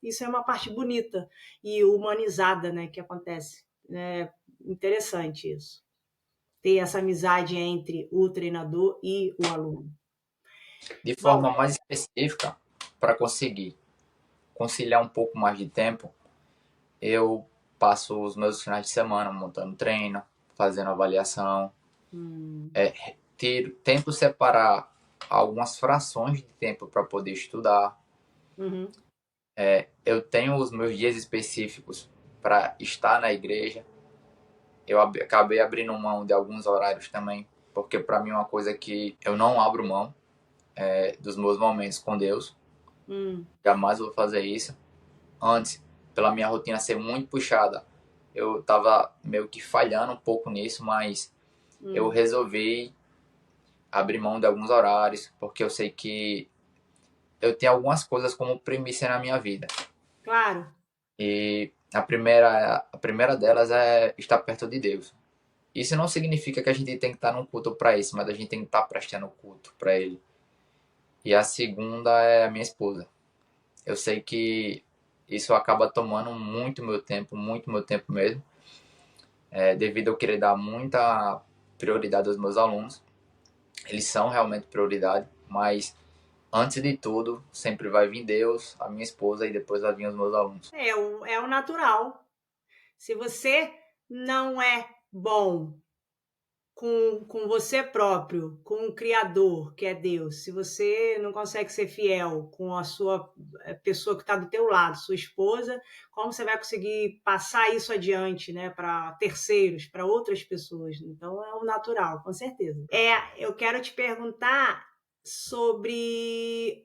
Isso é uma parte bonita e humanizada, né, que acontece. É interessante isso. Ter essa amizade entre o treinador e o aluno. De Bom, forma mais específica, para conseguir conciliar um pouco mais de tempo, eu passo os meus finais de semana montando treino, fazendo avaliação, hum, tento separar algumas frações de tempo para poder estudar. uhum, Eu tenho os meus dias específicos para estar na igreja. Eu acabei abrindo mão de alguns horários também, porque para mim é uma coisa que eu não abro mão dos meus momentos com Deus. hum, Jamais vou fazer isso. Antes, pela minha rotina ser muito puxada, eu estava meio que falhando um pouco nisso, mas eu hum. resolvi abrir mão de alguns horários, porque eu sei que eu tenho algumas coisas como primícia na minha vida. Claro. E a primeira delas é estar perto de Deus. Isso não significa que a gente tem que estar num culto para isso, mas a gente tem que estar prestando culto para Ele. E a segunda é a minha esposa. Eu sei que isso acaba tomando muito meu tempo mesmo, devido a eu querer dar muita prioridade aos meus alunos. Eles são realmente prioridade, mas antes de tudo, sempre vai vir Deus, a minha esposa e depois vai vir os meus alunos. É o natural. Se você não é bom com você próprio, com o Criador, que é Deus, se você não consegue ser fiel com a sua pessoa que está do teu lado, sua esposa, como você vai conseguir passar isso adiante, né, para terceiros, para outras pessoas? Então é o natural, com certeza. Eu quero te perguntar sobre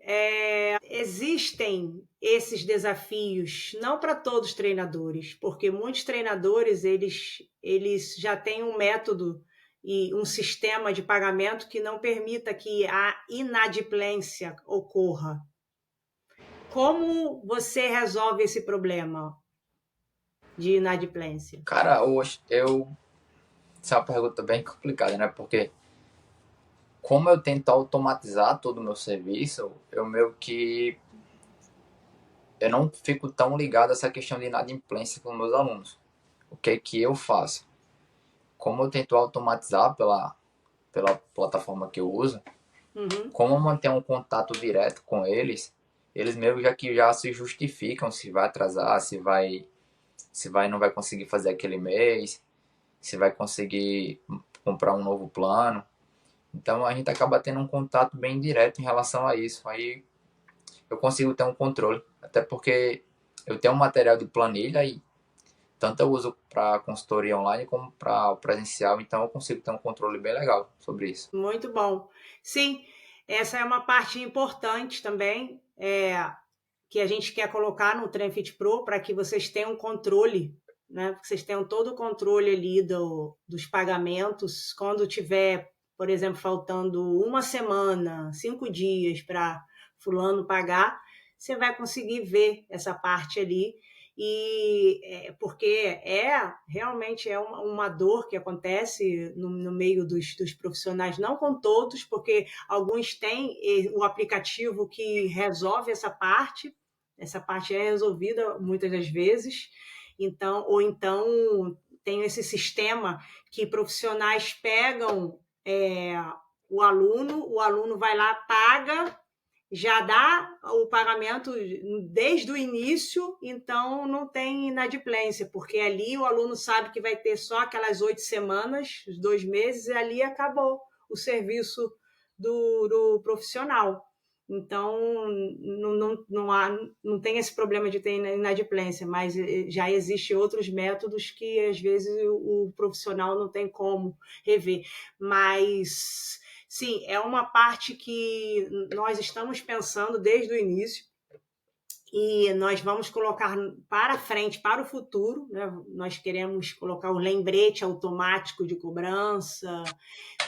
existem esses desafios não para todos os treinadores, porque muitos treinadores eles já têm um método e um sistema de pagamento que não permita que a inadimplência ocorra. Como você resolve esse problema de inadimplência? Cara, hoje essa é uma pergunta bem complicada, né? Porque como eu tento automatizar todo o meu serviço, eu meio que eu não fico tão ligado a essa questão de inadimplência com meus alunos. O que é que eu faço? Como eu tento automatizar pela plataforma que eu uso, Uhum. como eu mantenho um contato direto com eles, eles meio já se justificam se vai atrasar, se vai não vai conseguir fazer aquele mês, se vai conseguir comprar um novo plano. Então a gente acaba tendo um contato bem direto em relação a isso. Aí eu consigo ter um controle, até porque eu tenho um material de planilha e tanto eu uso para consultoria online como para presencial, então eu consigo ter um controle bem legal sobre isso. Muito bom. Sim, essa é uma parte importante também, que a gente quer colocar no Tremfit Pro para que vocês tenham controle, né? Que vocês tenham todo o controle ali dos pagamentos. Quando tiver, por exemplo, faltando uma semana, 5 dias para fulano pagar, você vai conseguir ver essa parte ali, e porque realmente é uma dor que acontece no meio dos profissionais, não com todos, porque alguns têm o aplicativo que resolve essa parte é resolvida muitas das vezes, então, ou então tem esse sistema que profissionais pegam o aluno vai lá, paga, já dá o pagamento desde o início, então não tem inadimplência, porque ali o aluno sabe que vai ter só aquelas 8 semanas, 2 meses, e ali acabou o serviço do profissional. Então, não tem esse problema de ter inadimplência, mas já existem outros métodos que, às vezes, o profissional não tem como rever. Mas, sim, é uma parte que nós estamos pensando desde o início, e nós vamos colocar para frente, para o futuro, né? Nós queremos colocar o lembrete automático de cobrança,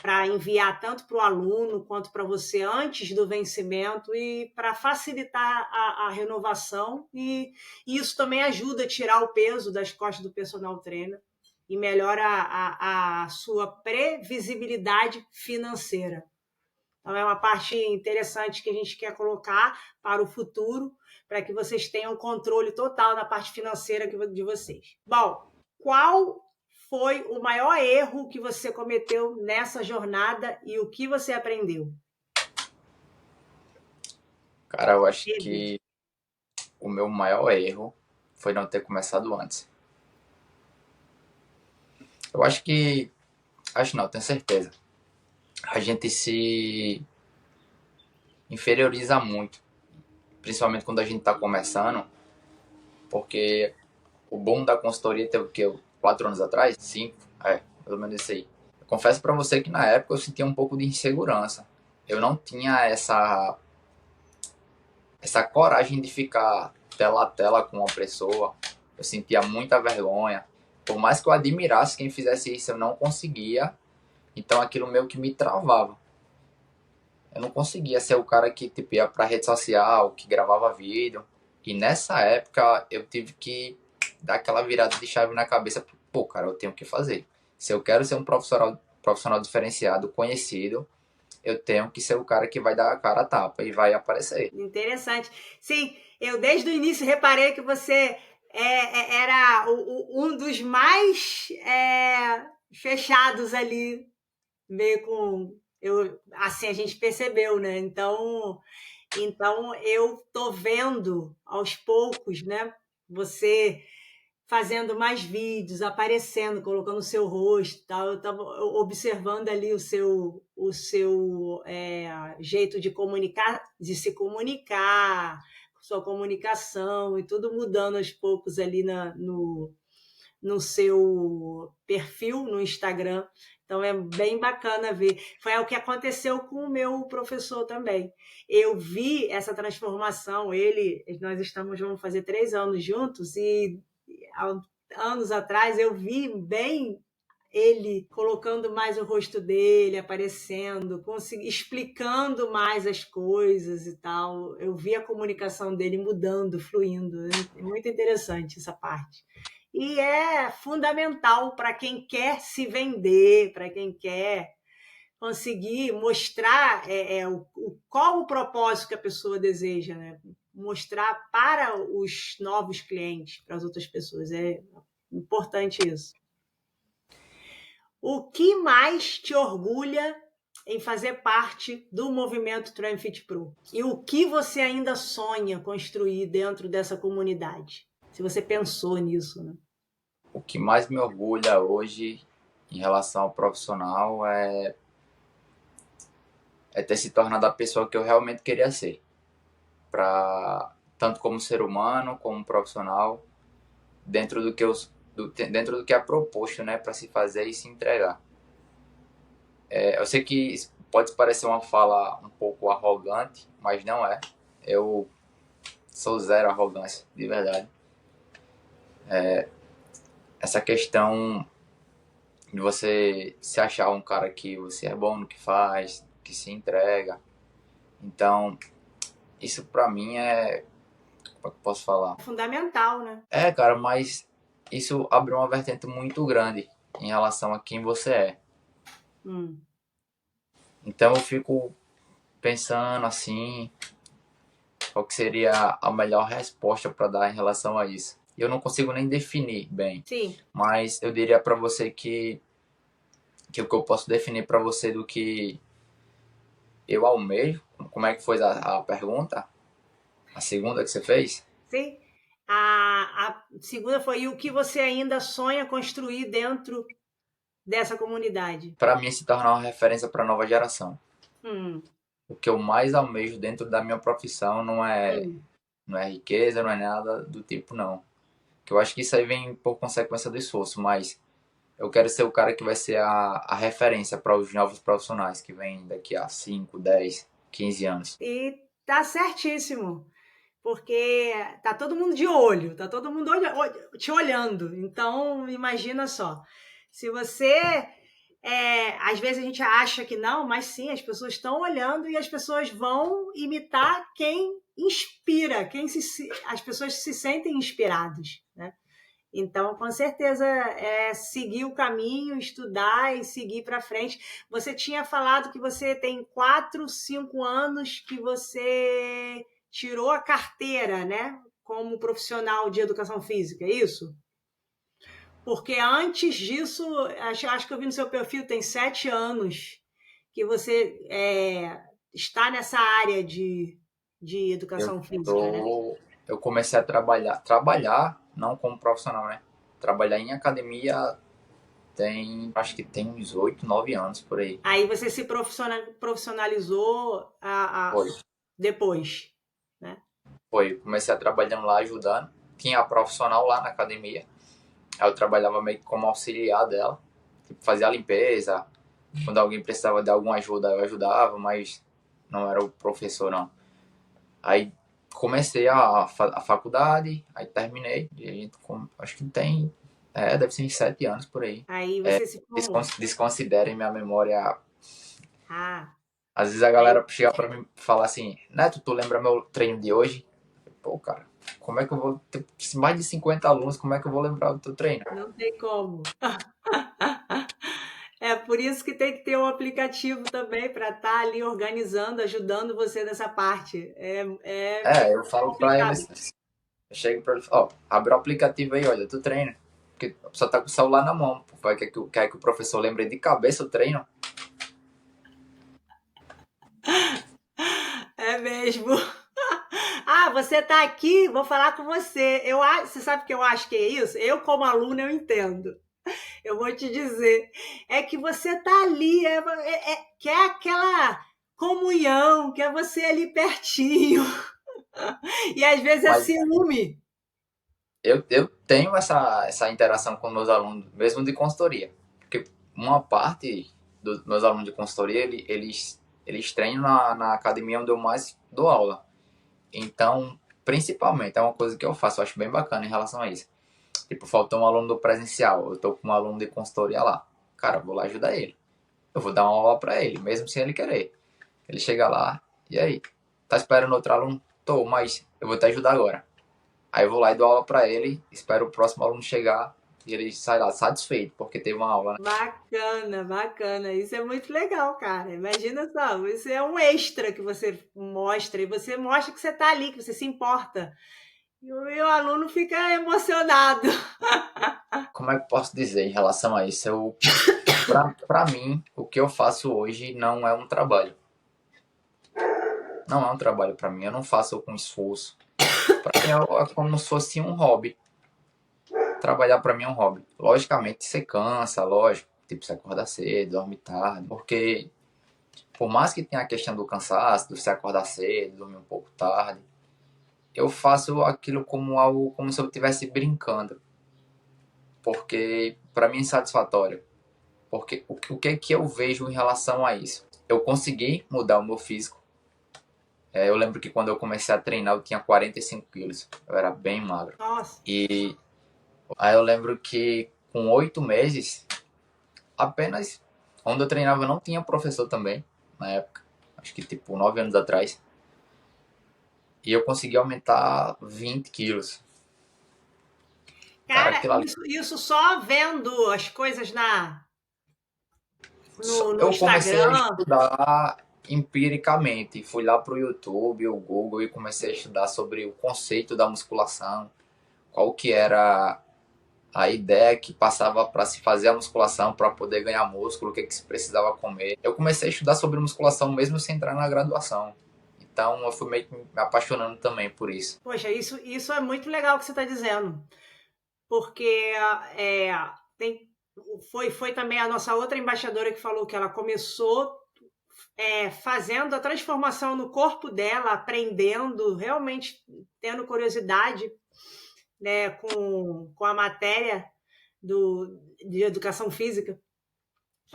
para enviar tanto para o aluno quanto para você antes do vencimento, e para facilitar a renovação, e isso também ajuda a tirar o peso das costas do personal trainer e melhora a sua previsibilidade financeira. Então, é uma parte interessante que a gente quer colocar para o futuro, para que vocês tenham controle total da parte financeira de vocês. Bom, qual foi o maior erro que você cometeu nessa jornada e o que você aprendeu? Cara, eu acho que o meu maior erro foi não ter começado antes. Eu acho que... Acho não, tenho certeza. A gente se inferioriza muito, principalmente quando a gente está começando, porque o boom da consultoria teve o quê? 4 anos atrás? 5? Pelo menos isso aí. Eu confesso para você que na época eu sentia um pouco de insegurança. Eu não tinha essa coragem de ficar tela a tela com uma pessoa. Eu sentia muita vergonha. Por mais que eu admirasse quem fizesse isso, eu não conseguia. Então aquilo meio que me travava. Eu não conseguia ser o cara que tipo, ia pra rede social, que gravava vídeo. E nessa época eu tive que dar aquela virada de chave na cabeça. Pô, cara, eu tenho que fazer. Se eu quero ser um profissional diferenciado, conhecido, eu tenho que ser o cara que vai dar a cara a tapa e vai aparecer. Interessante. Sim, eu desde o início reparei que você era um dos mais fechados ali, meio com... assim, a gente percebeu, né? Então eu tô vendo aos poucos, né? Você fazendo mais vídeos, aparecendo, colocando o seu rosto, tal. Eu estava observando ali o seu jeito de comunicar, de se comunicar, sua comunicação, e tudo mudando aos poucos ali no seu perfil no Instagram. Então é bem bacana ver. Foi o que aconteceu com o meu professor também. Eu vi essa transformação. Vamos fazer 3 anos juntos, e há anos atrás eu vi bem ele colocando mais o rosto dele, aparecendo, explicando mais as coisas e tal. Eu vi a comunicação dele mudando, fluindo. É muito interessante essa parte. E é fundamental para quem quer se vender, para quem quer conseguir mostrar qual o propósito que a pessoa deseja, né? Mostrar para os novos clientes, para as outras pessoas. É importante isso. O que mais te orgulha em fazer parte do movimento Train Fit Pro? E o que você ainda sonha construir dentro dessa comunidade? Se você pensou nisso, né? O que mais me orgulha hoje em relação ao profissional é ter se tornado a pessoa que eu realmente queria ser. Tanto como ser humano, como profissional, dentro do que é proposto, né, para se fazer e se entregar. Eu sei que pode parecer uma fala um pouco arrogante, mas não é. Eu sou zero arrogância, de verdade. Essa questão de você se achar um cara que você é bom no que faz, que se entrega. Então, isso pra mim é como é que eu posso falar? Fundamental, né? Cara, mas isso abre uma vertente muito grande em relação a quem você é. Hum. Então eu fico pensando assim, qual que seria a melhor resposta para dar em relação a isso. Eu não consigo nem definir bem, Sim. mas eu diria para você que o que eu posso definir para você do que eu almejo, como é que foi a pergunta? A segunda que você fez? Sim. A segunda foi o que você ainda sonha construir dentro dessa comunidade? Para mim se tornar uma referência para a nova geração. Hum. O que eu mais almejo dentro da minha profissão Hum. não é riqueza, não é nada do tipo, não. Que eu acho que isso aí vem por consequência do esforço, mas eu quero ser o cara que vai ser a referência para os novos profissionais que vêm daqui a 5, 10, 15 anos. E tá certíssimo, porque tá todo mundo de olho, tá todo mundo te olhando. Então, imagina só, se você às vezes a gente acha que não, mas sim, as pessoas estão olhando e as pessoas vão imitar quem inspira, as pessoas se sentem inspirados, né? Então, com certeza, seguir o caminho, estudar e seguir para frente. Você tinha falado que você tem 4, 5 anos que você tirou a carteira, né? Como profissional de educação física, é isso? Porque antes disso, acho que eu vi no seu perfil, tem 7 anos que você está nessa área de Eu, educação física, né? eu comecei a trabalhar não como profissional, né? Trabalhar em academia acho que tem uns 8, 9 anos por aí. Aí você se profissionalizou Foi, depois, né? foi. Comecei a trabalhando lá, ajudando. Tinha a profissional lá na academia. Aí eu trabalhava meio que como auxiliar dela. Tipo, fazia a limpeza. Quando alguém precisava de alguma ajuda, eu ajudava, mas não era o professor, não. Aí comecei a faculdade, aí terminei. E a gente, acho que tem, deve ser uns 7 anos por aí. Aí você se formou. Desconsiderem minha memória. Ah, Às vezes a aí galera chega pra mim e fala assim, Neto, tu lembra meu treino de hoje? Pô, cara, como é que eu vou ter mais de 50 alunos, como é que eu vou lembrar do teu treino? não tem como. É por isso que tem que ter um aplicativo também para estar ali organizando, ajudando você nessa parte. É Eu falo pra complicado. eles, eu chego pra eles, ó, abre o aplicativo aí, olha, tu treina. Porque a pessoa tá com o celular na mão, pô, quer que o professor lembre de cabeça o treino. É mesmo. Ah, você está aqui, vou falar com você. Você sabe o que eu acho que é isso? Eu, como aluna, eu entendo. Eu vou te dizer. É que você está ali, que é aquela comunhão, que é você ali pertinho. E às vezes é Mas ciúme. eu tenho essa interação com meus alunos, mesmo de consultoria. Porque uma parte dos meus alunos de consultoria, eles treinam na academia onde eu mais dou aula. Então, principalmente, é uma coisa que eu faço, eu acho bem bacana em relação a isso. Tipo, faltou um aluno do presencial, eu tô com um aluno de consultoria lá. Cara, eu vou lá ajudar ele. Eu vou dar uma aula pra ele, mesmo sem ele querer. Ele chega lá, e aí? Tá esperando outro aluno? Tô, mas eu vou te ajudar agora. Aí eu vou lá e dou aula pra ele, espero o próximo aluno chegar e ele sai lá satisfeito, porque teve uma aula, né? Bacana, bacana. Isso é muito legal, cara. Imagina só, isso é um extra que você mostra, e você mostra que você está ali, que você se importa. E o meu aluno fica emocionado. Como é que eu posso dizer em relação a isso? Pra mim, o que eu faço hoje não é um trabalho. Não é um trabalho pra mim, eu não faço com esforço. Pra mim é como se fosse um hobby. Trabalhar pra mim é um hobby. Logicamente você cansa, lógico. Tipo, você acorda cedo, dorme tarde. Porque por mais que tenha a questão do cansaço, de você acordar cedo, dormir um pouco tarde, eu faço aquilo como algo, como se eu estivesse brincando. Porque pra mim é satisfatório. Porque o que é que eu vejo em relação a isso? Eu consegui mudar o meu físico. Eu lembro que quando eu comecei a treinar eu tinha 45 quilos. Eu era bem magro. Nossa, E aí eu lembro que com 8 meses, apenas onde eu treinava não tinha professor também, na época. Acho que tipo 9 anos atrás. E eu consegui aumentar 20 quilos. Cara, Cara, aquilo ali. isso só vendo as coisas no Eu comecei a Instagram. estudar empiricamente. Fui lá pro YouTube, o Google, e comecei a estudar sobre o conceito da musculação, qual que era a ideia que passava para se fazer a musculação para poder ganhar músculo, o que, que se precisava comer. Eu comecei a estudar sobre musculação mesmo sem entrar na graduação. Então eu fui meio que me apaixonando também por isso. Poxa, isso é muito legal que você está dizendo, porque é, foi também a nossa outra embaixadora que falou que ela começou fazendo a transformação no corpo dela, aprendendo, realmente tendo curiosidade, né, com a matéria de educação física.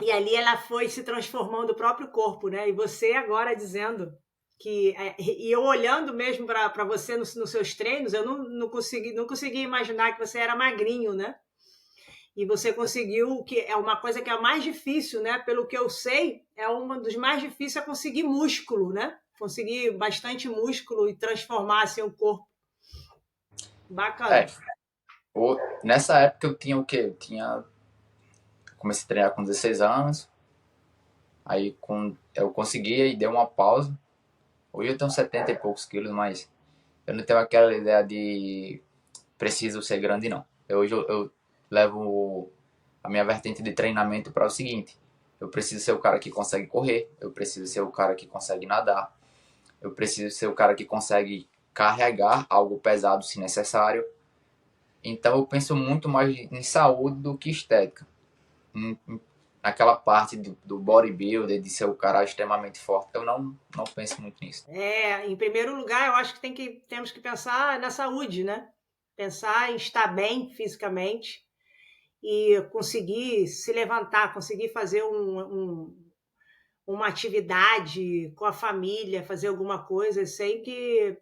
E ali ela foi se transformando o próprio corpo, né? E você agora dizendo que. E eu olhando mesmo para você nos seus treinos, eu não consegui imaginar que você era magrinho, né? E você conseguiu, que é uma coisa que é mais difícil, né? Pelo que eu sei, é uma dos mais difíceis é conseguir músculo, né? Conseguir bastante músculo e transformar assim o corpo. É, Bacana. nessa época eu tinha o quê? Comecei a treinar com 16 anos, aí eu conseguia e dei uma pausa. Hoje eu tenho 70 e poucos quilos, mas eu não tenho aquela ideia de preciso ser grande, não. Hoje eu levo a minha vertente de treinamento para o seguinte: eu preciso ser o cara que consegue correr, eu preciso ser o cara que consegue nadar, eu preciso ser o cara que consegue carregar algo pesado se necessário. Então eu penso muito mais em saúde do que estética. Naquela parte do bodybuilder, de ser o cara extremamente forte, eu não penso muito nisso. Em primeiro lugar, eu acho que temos que pensar na saúde, né? Pensar em estar bem fisicamente e conseguir se levantar, conseguir fazer uma atividade com a família, fazer alguma coisa sem que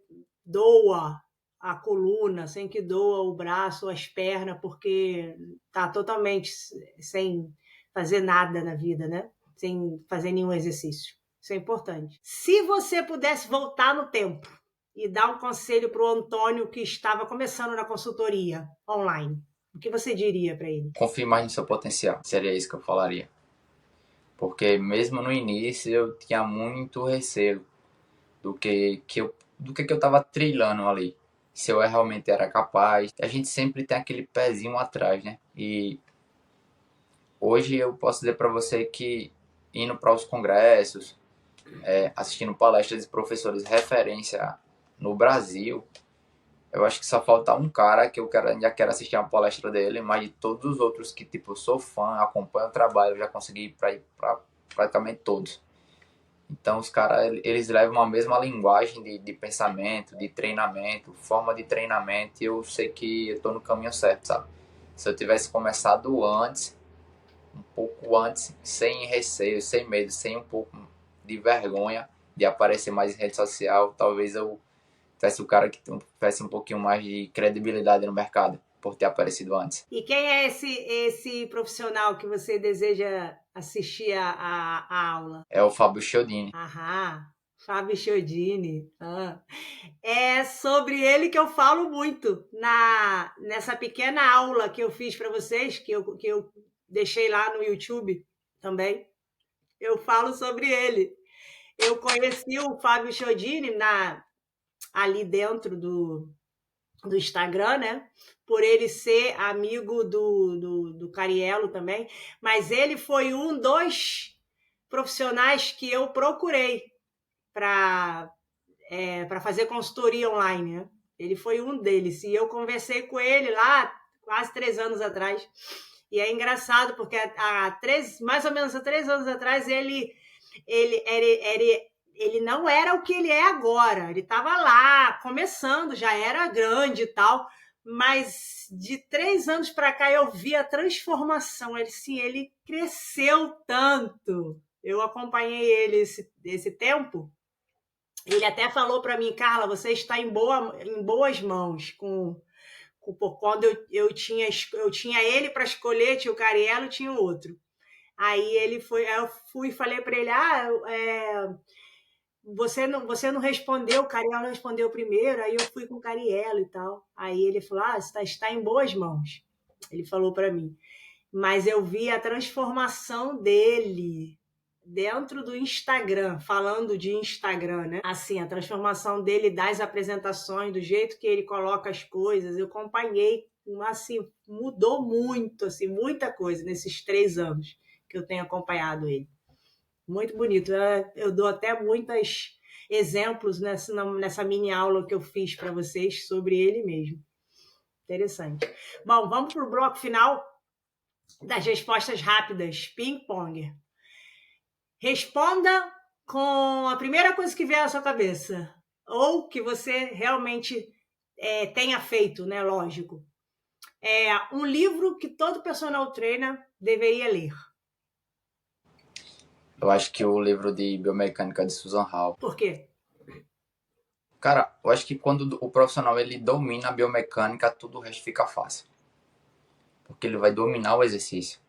doa a coluna, sem que doa o braço, as pernas, porque tá totalmente sem fazer nada na vida, né? Sem fazer nenhum exercício. Isso é importante. Se você pudesse voltar no tempo e dar um conselho para o Antônio que estava começando na consultoria online, o que você diria para ele? Confie mais no seu potencial, seria isso que eu falaria. Porque mesmo no início eu tinha muito receio do que eu estava trilhando ali. Se eu realmente era capaz. A gente sempre tem aquele pezinho atrás, né? E hoje eu posso dizer para você que indo para os congressos, assistindo palestras de professores de referência no Brasil, eu acho que só falta um cara que já quero assistir uma palestra dele, mas de todos os outros que, tipo, sou fã, acompanho o trabalho, eu já consegui ir para praticamente todos. Então, os caras, eles levam a mesma linguagem de pensamento, de treinamento, forma de treinamento, e eu sei que eu tô no caminho certo, sabe? Se eu tivesse começado antes, um pouco antes, sem receio, sem medo, sem um pouco de vergonha de aparecer mais em rede social, talvez eu tivesse o cara que tivesse um pouquinho mais de credibilidade no mercado, por ter aparecido antes. E quem é esse profissional que você deseja assistir a aula? É o Fábio Chiodini. Aham, Fábio Chiodini. É sobre ele que eu falo muito nessa pequena aula que eu fiz para vocês, que eu deixei lá no YouTube também. Eu falo sobre ele. Eu conheci o Fábio Chiodini ali dentro do Instagram, né? Por ele ser amigo do Cariello também, mas ele foi um dos profissionais que eu procurei para fazer consultoria online, né? Ele foi um deles. E eu conversei com ele lá quase 3 anos atrás. E é engraçado, porque mais ou menos há 3 anos atrás, ele não era o que ele é agora. Ele estava lá, começando, já era grande e tal. Mas de 3 anos para cá eu vi a transformação. Ele cresceu tanto. Eu acompanhei ele esse tempo. Ele até falou para mim, Carla, você está em boas mãos por quando eu tinha ele para escolher, tinha o Cariello e tinha o outro. Aí eu fui e falei para ele, você não respondeu, o Cariel não respondeu primeiro, aí eu fui com o Carielo e tal. Aí ele falou, você está em boas mãos. Ele falou para mim. Mas eu vi a transformação dele dentro do Instagram, falando de Instagram, né? Assim, a transformação dele das apresentações, do jeito que ele coloca as coisas, eu acompanhei, assim, mudou muito, assim, muita coisa nesses 3 anos que eu tenho acompanhado ele. Muito bonito. Eu dou até muitos exemplos nessa mini aula que eu fiz para vocês sobre ele mesmo. Interessante. Bom, vamos para o bloco final das respostas rápidas, ping-pong. Responda com a primeira coisa que vier à sua cabeça, ou que você realmente tenha feito, né? Lógico. Um livro que todo personal trainer deveria ler. Eu acho que o livro de biomecânica de Susan Hall. Por quê? Cara, eu acho que quando o profissional ele domina a biomecânica, tudo o resto fica fácil. Porque ele vai dominar o exercício.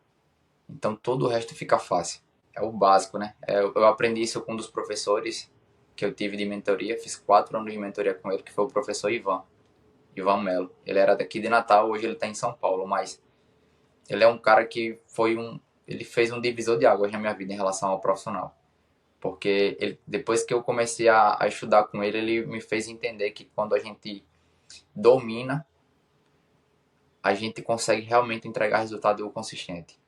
Então todo o resto fica fácil. É o básico, né? Eu aprendi isso com um dos professores que eu tive de mentoria. Fiz 4 anos de mentoria com ele, que foi o professor Ivan Melo. Ele era daqui de Natal, hoje ele está em São Paulo, mas ele é um cara que ele fez um divisor de águas na minha vida em relação ao profissional. Porque depois que eu comecei a estudar com ele me fez entender que quando a gente domina, a gente consegue realmente entregar resultado consistente.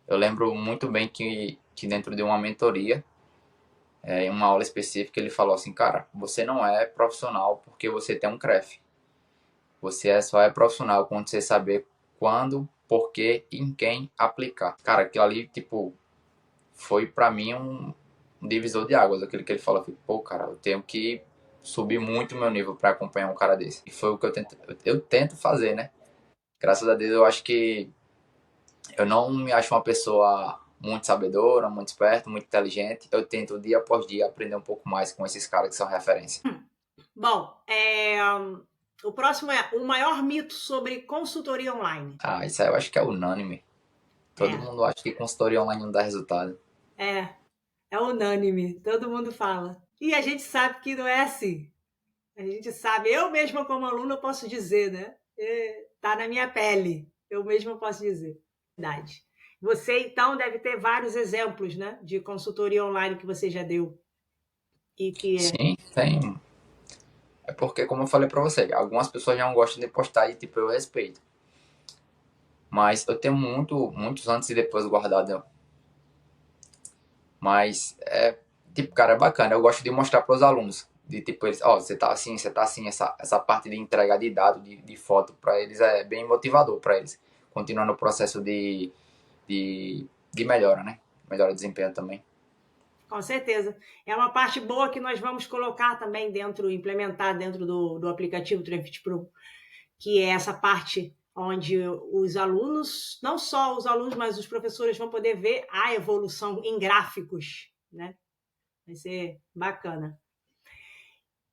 Eu lembro muito bem que dentro de uma mentoria, em uma aula específica, ele falou assim, cara, você não é profissional porque você tem um CREF. Você só é profissional quando você saber quando, por quê e em quem aplicar. Cara, aquilo ali, tipo, foi pra mim um divisor de águas. Aquilo que ele falou, pô, cara, eu tenho que subir muito meu nível pra acompanhar um cara desse. E foi o que eu tento fazer, né? Graças a Deus, eu acho que eu não me acho uma pessoa muito sabedora, muito esperta, muito inteligente. Eu tento, dia após dia, aprender um pouco mais com esses caras que são referência. Bom, o próximo é o maior mito sobre consultoria online. Isso aí eu acho que é unânime. Todo mundo acha que consultoria online não dá resultado. É unânime, todo mundo fala. E a gente sabe que não é assim. A gente sabe, eu mesma como aluna posso dizer, né? Tá na minha pele, eu mesma posso dizer. Verdade. Você, então, deve ter vários exemplos, né? De consultoria online que você já deu. Sim, tem. É porque, como eu falei pra você, algumas pessoas não gostam de postar e, tipo, eu respeito. Mas eu tenho muitos antes e depois guardado. Mas, tipo, cara, é bacana. Eu gosto de mostrar pros alunos. De, tipo, eles, você tá assim. Essa parte de entrega de dado, de foto, pra eles é bem motivador pra eles. Continuando o processo de melhora, né? Melhora de desempenho também. Com certeza. É uma parte boa que nós vamos colocar também implementar dentro do aplicativo Trainfit Pro, que é essa parte onde os alunos, não só os alunos, mas os professores vão poder ver a evolução em gráficos, né? Vai ser bacana.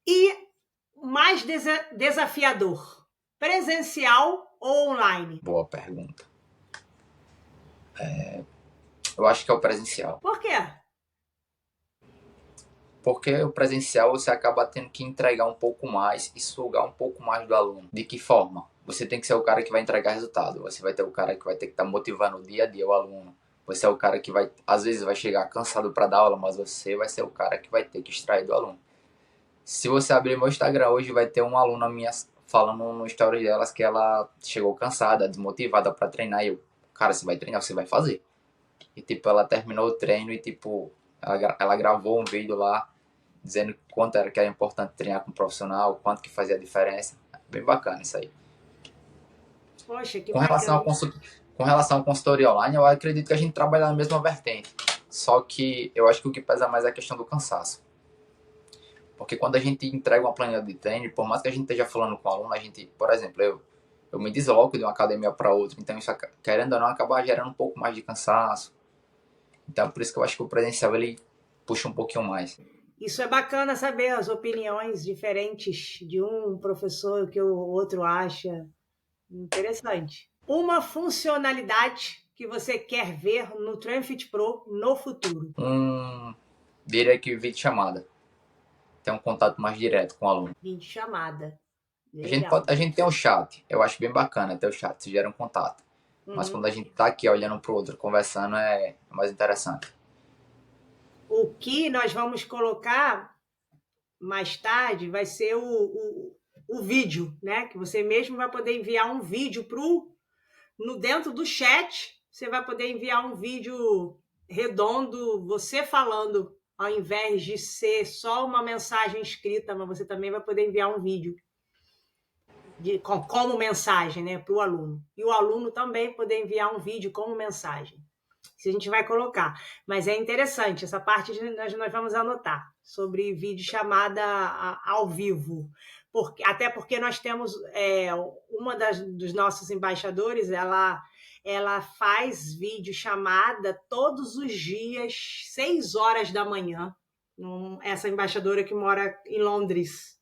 E mais desafiador, presencial ou online? Boa pergunta. Eu acho que é o presencial. Por quê? Porque o presencial você acaba tendo que entregar um pouco mais e sugar um pouco mais do aluno. De que forma? Você tem que ser o cara que vai entregar resultado. Você vai ter o cara que vai ter que estar motivando o dia a dia o aluno. Você é o cara que vai, às vezes, vai chegar cansado para dar aula, mas você vai ser o cara que vai ter que extrair do aluno. Se você abrir meu Instagram hoje, vai ter uma aluna minha falando no story delas que ela chegou cansada, desmotivada para treinar. E eu, cara, você vai treinar, você vai fazer. E, tipo, ela terminou o treino e, tipo, ela gravou um vídeo lá dizendo quanto que era importante treinar com um profissional, quanto que fazia a diferença. Bem bacana isso aí. Poxa, que Com bacana. Com relação à consultoria online, eu acredito que a gente trabalha na mesma vertente. Só que eu acho que o que pesa mais é a questão do cansaço. Porque quando a gente entrega uma planilha de treino, por mais que a gente esteja falando com o aluno, a gente, por exemplo, eu me desloco de uma academia para outra, então isso, querendo ou não, acaba gerando um pouco mais de cansaço. Então, por isso que eu acho que o presencial, ele puxa um pouquinho mais. Isso é bacana saber as opiniões diferentes de um professor, o que o outro acha. Interessante. Uma funcionalidade que você quer ver no Trainfit Pro no futuro? Diria que vídeo chamada. ter um contato mais direto com o aluno. Vídeo chamada. A gente tem o chat, eu acho bem bacana ter o chat, se gera um contato. Mas quando a gente tá aqui olhando pro outro, conversando, é mais interessante. O que nós vamos colocar mais tarde vai ser o vídeo, né? Que você mesmo vai poder enviar um vídeo dentro do chat, você vai poder enviar um vídeo redondo, você falando, ao invés de ser só uma mensagem escrita, mas você também vai poder enviar um vídeo como mensagem, né, para o aluno. E o aluno também poder enviar um vídeo como mensagem. Isso a gente vai colocar. Mas é interessante, essa parte nós vamos anotar, sobre vídeo chamada ao vivo. Até porque nós temos uma dos nossos embaixadores, ela faz vídeo chamada todos os dias, 6 horas da manhã. Essa embaixadora que mora em Londres.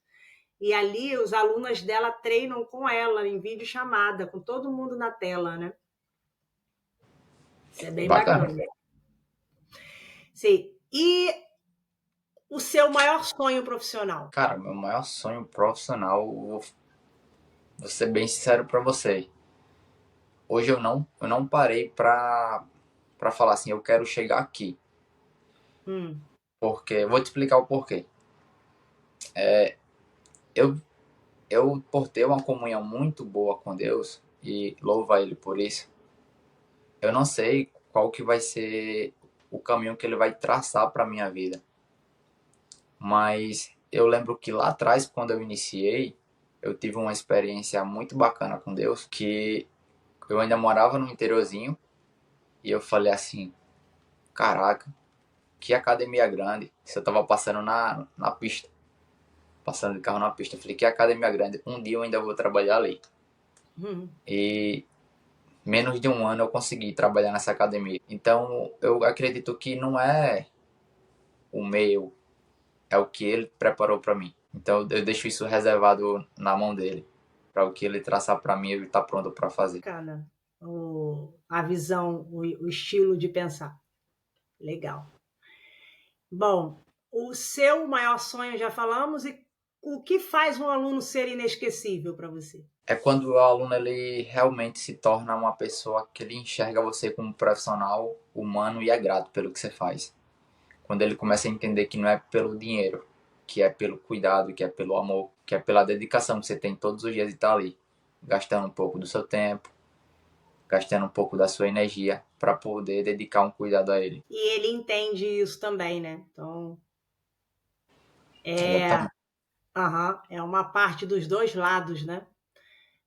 E ali os alunos dela treinam com ela em vídeo chamada, com todo mundo na tela, né? Isso é bem bacana. Sim. E o seu maior sonho profissional? Cara, meu maior sonho profissional, vou ser bem sincero pra você. Hoje eu não parei pra falar assim, eu quero chegar aqui. Porque, vou te explicar o porquê. Eu por ter uma comunhão muito boa com Deus, e louvo a Ele por isso, eu não sei qual que vai ser o caminho que Ele vai traçar pra minha vida. Mas eu lembro que lá atrás, quando eu iniciei, eu tive uma experiência muito bacana com Deus, que eu ainda morava no interiorzinho, e eu falei assim, caraca, que academia grande. Isso eu tava passando na pista, passando de carro na pista. Eu falei, que academia grande, um dia eu ainda vou trabalhar ali. E menos de um ano eu consegui trabalhar nessa academia. Então eu acredito que não é o meio, é o que ele preparou para mim. Então eu deixo isso reservado na mão dele, para o que ele traçar para mim, ele tá pronto para fazer. Bacana. A visão, o estilo de pensar. Legal. Bom, o seu maior sonho já falamos, e o que faz um aluno ser inesquecível para você? É quando o aluno ele realmente se torna uma pessoa que ele enxerga você como um profissional humano e é grato pelo que você faz. Quando ele começa a entender que não é pelo dinheiro, que é pelo cuidado, que é pelo amor, que é pela dedicação que você tem todos os dias de estar ali, gastando um pouco do seu tempo, gastando um pouco da sua energia para poder dedicar um cuidado a ele. E ele entende isso também, né? Então, é uma parte dos dois lados, né?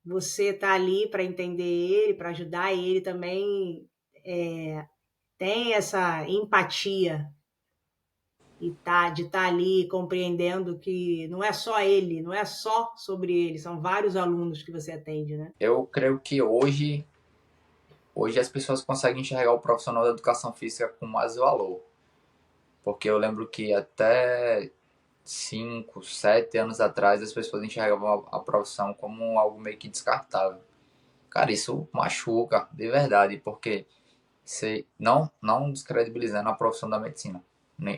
Você tá ali para entender ele, para ajudar ele também, tem essa empatia de estar ali compreendendo que não é só ele, não é só sobre ele, são vários alunos que você atende, né? Eu creio que hoje as pessoas conseguem enxergar o profissional da educação física com mais valor. Porque eu lembro que até 5, 7 anos atrás as pessoas enxergavam a profissão como algo meio que descartável. Cara, isso machuca, de verdade, porque você não descredibilizando a profissão da medicina,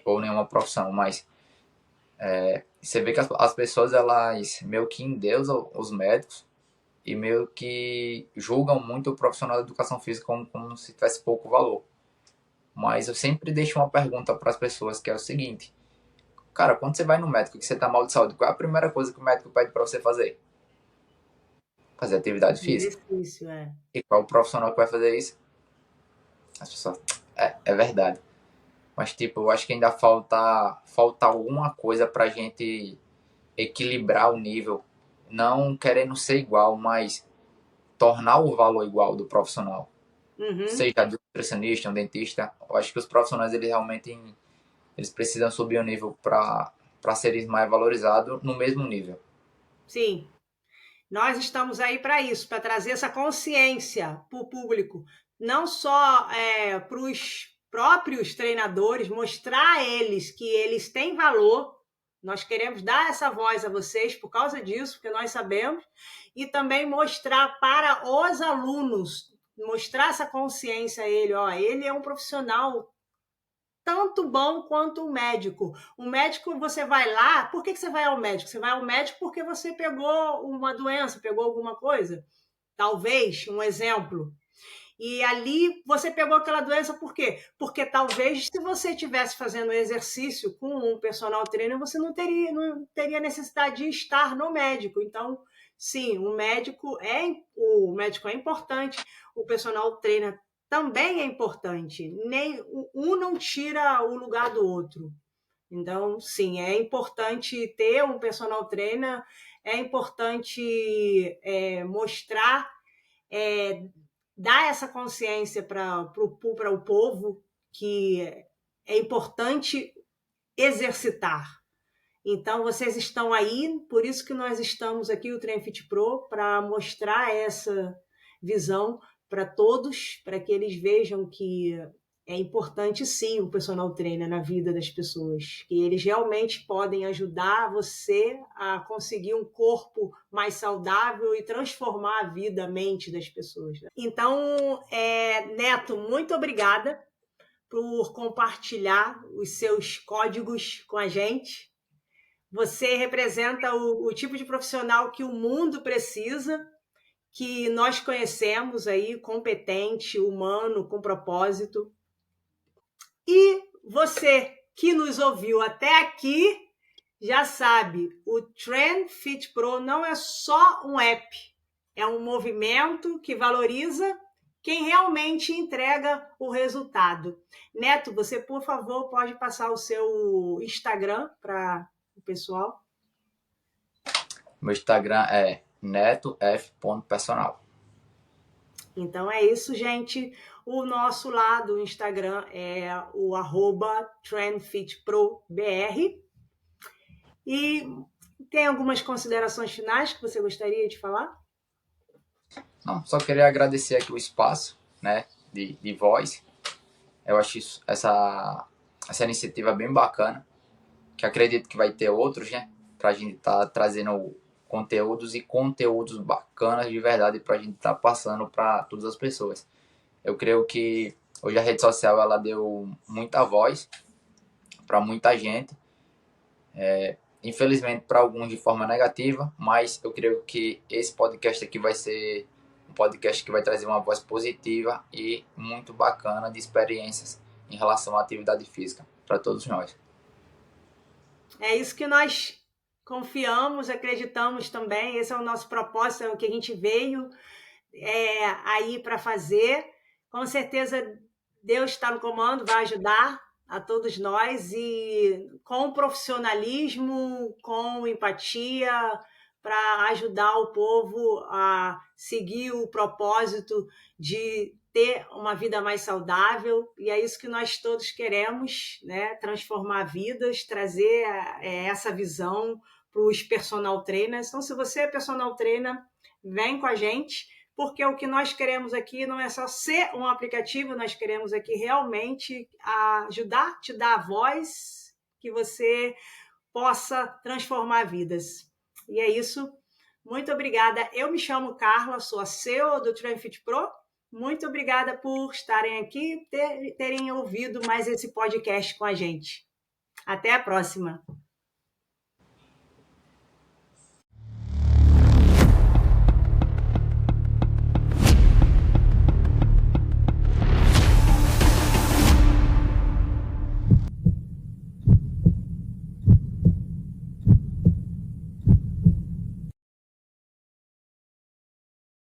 ou nenhuma profissão, mas você vê que as pessoas, elas meio que endeusam os médicos e meio que julgam muito o profissional da educação física como se tivesse pouco valor. Mas eu sempre deixo uma pergunta para as pessoas, que é o seguinte: cara, quando você vai no médico e você tá mal de saúde, qual é a primeira coisa que o médico pede para você fazer? Fazer atividade física. Exercício, é. E qual o profissional que vai fazer isso? As pessoas, é verdade. Mas, tipo, eu acho que ainda falta alguma coisa pra gente equilibrar o nível. Não querendo ser igual, mas tornar o valor igual do profissional. Seja do nutricionista, um dentista. Eu acho que os profissionais, eles realmente eles precisam subir o nível para serem mais valorizados no mesmo nível. Sim. Nós estamos aí para isso, para trazer essa consciência para o público. Não só para os próprios treinadores, mostrar a eles que eles têm valor. Nós queremos dar essa voz a vocês por causa disso, porque nós sabemos. E também mostrar para os alunos, mostrar essa consciência a ele. Ó, ele é um profissional tanto bom quanto o médico. O médico, você vai lá, por que você vai ao médico? Você vai ao médico porque você pegou uma doença, pegou alguma coisa. Talvez, um exemplo. E ali você pegou aquela doença por quê? Porque talvez se você estivesse fazendo exercício com um personal trainer, você não teria necessidade de estar no médico. Então, sim, o médico é importante, o personal trainer também é importante. Nem um não tira o lugar do outro. Então, sim, é importante ter um personal trainer, é importante mostrar, dar essa consciência para o povo que é importante exercitar. Então, vocês estão aí, por isso que nós estamos aqui, o Trainfit Pro, para mostrar essa visão para todos, para que eles vejam que é importante sim o personal trainer na vida das pessoas, que eles realmente podem ajudar você a conseguir um corpo mais saudável e transformar a vida, a mente das pessoas. Então, Neto, muito obrigada por compartilhar os seus códigos com a gente. Você representa o tipo de profissional que o mundo precisa, que nós conhecemos aí, competente, humano, com propósito. E você que nos ouviu até aqui, já sabe, o Trainfit Pro não é só um app, é um movimento que valoriza quem realmente entrega o resultado. Neto, você, por favor, pode passar o seu Instagram para o pessoal? Meu Instagram é netof.personal. Então é isso, gente. O nosso lado, o Instagram, é o @TrendFitProBR. E tem algumas considerações finais que você gostaria de falar? Não, só queria agradecer aqui o espaço, né, de voz. Eu acho essa iniciativa bem bacana, que acredito que vai ter outros, né, pra gente estar trazendo conteúdos bacanas de verdade pra gente estar passando para todas as pessoas. Eu creio que hoje a rede social ela deu muita voz para muita gente, infelizmente para alguns de forma negativa, mas eu creio que esse podcast aqui vai ser um podcast que vai trazer uma voz positiva e muito bacana de experiências em relação à atividade física para todos nós. É isso que nós confiamos, acreditamos também. Esse é o nosso propósito, é o que a gente veio aí para fazer. Com certeza Deus está no comando, vai ajudar a todos nós e com profissionalismo, com empatia, para ajudar o povo a seguir o propósito de ter uma vida mais saudável, e é isso que nós todos queremos, né? Transformar vidas, trazer essa visão para os personal trainers. Então, se você é personal trainer, vem com a gente, porque o que nós queremos aqui não é só ser um aplicativo, nós queremos aqui realmente ajudar, te dar a voz, que você possa transformar vidas. E é isso. Muito obrigada. Eu me chamo Carla, sou a CEO do Trainfit Pro. Muito obrigada por estarem aqui, terem ouvido mais esse podcast com a gente. Até a próxima.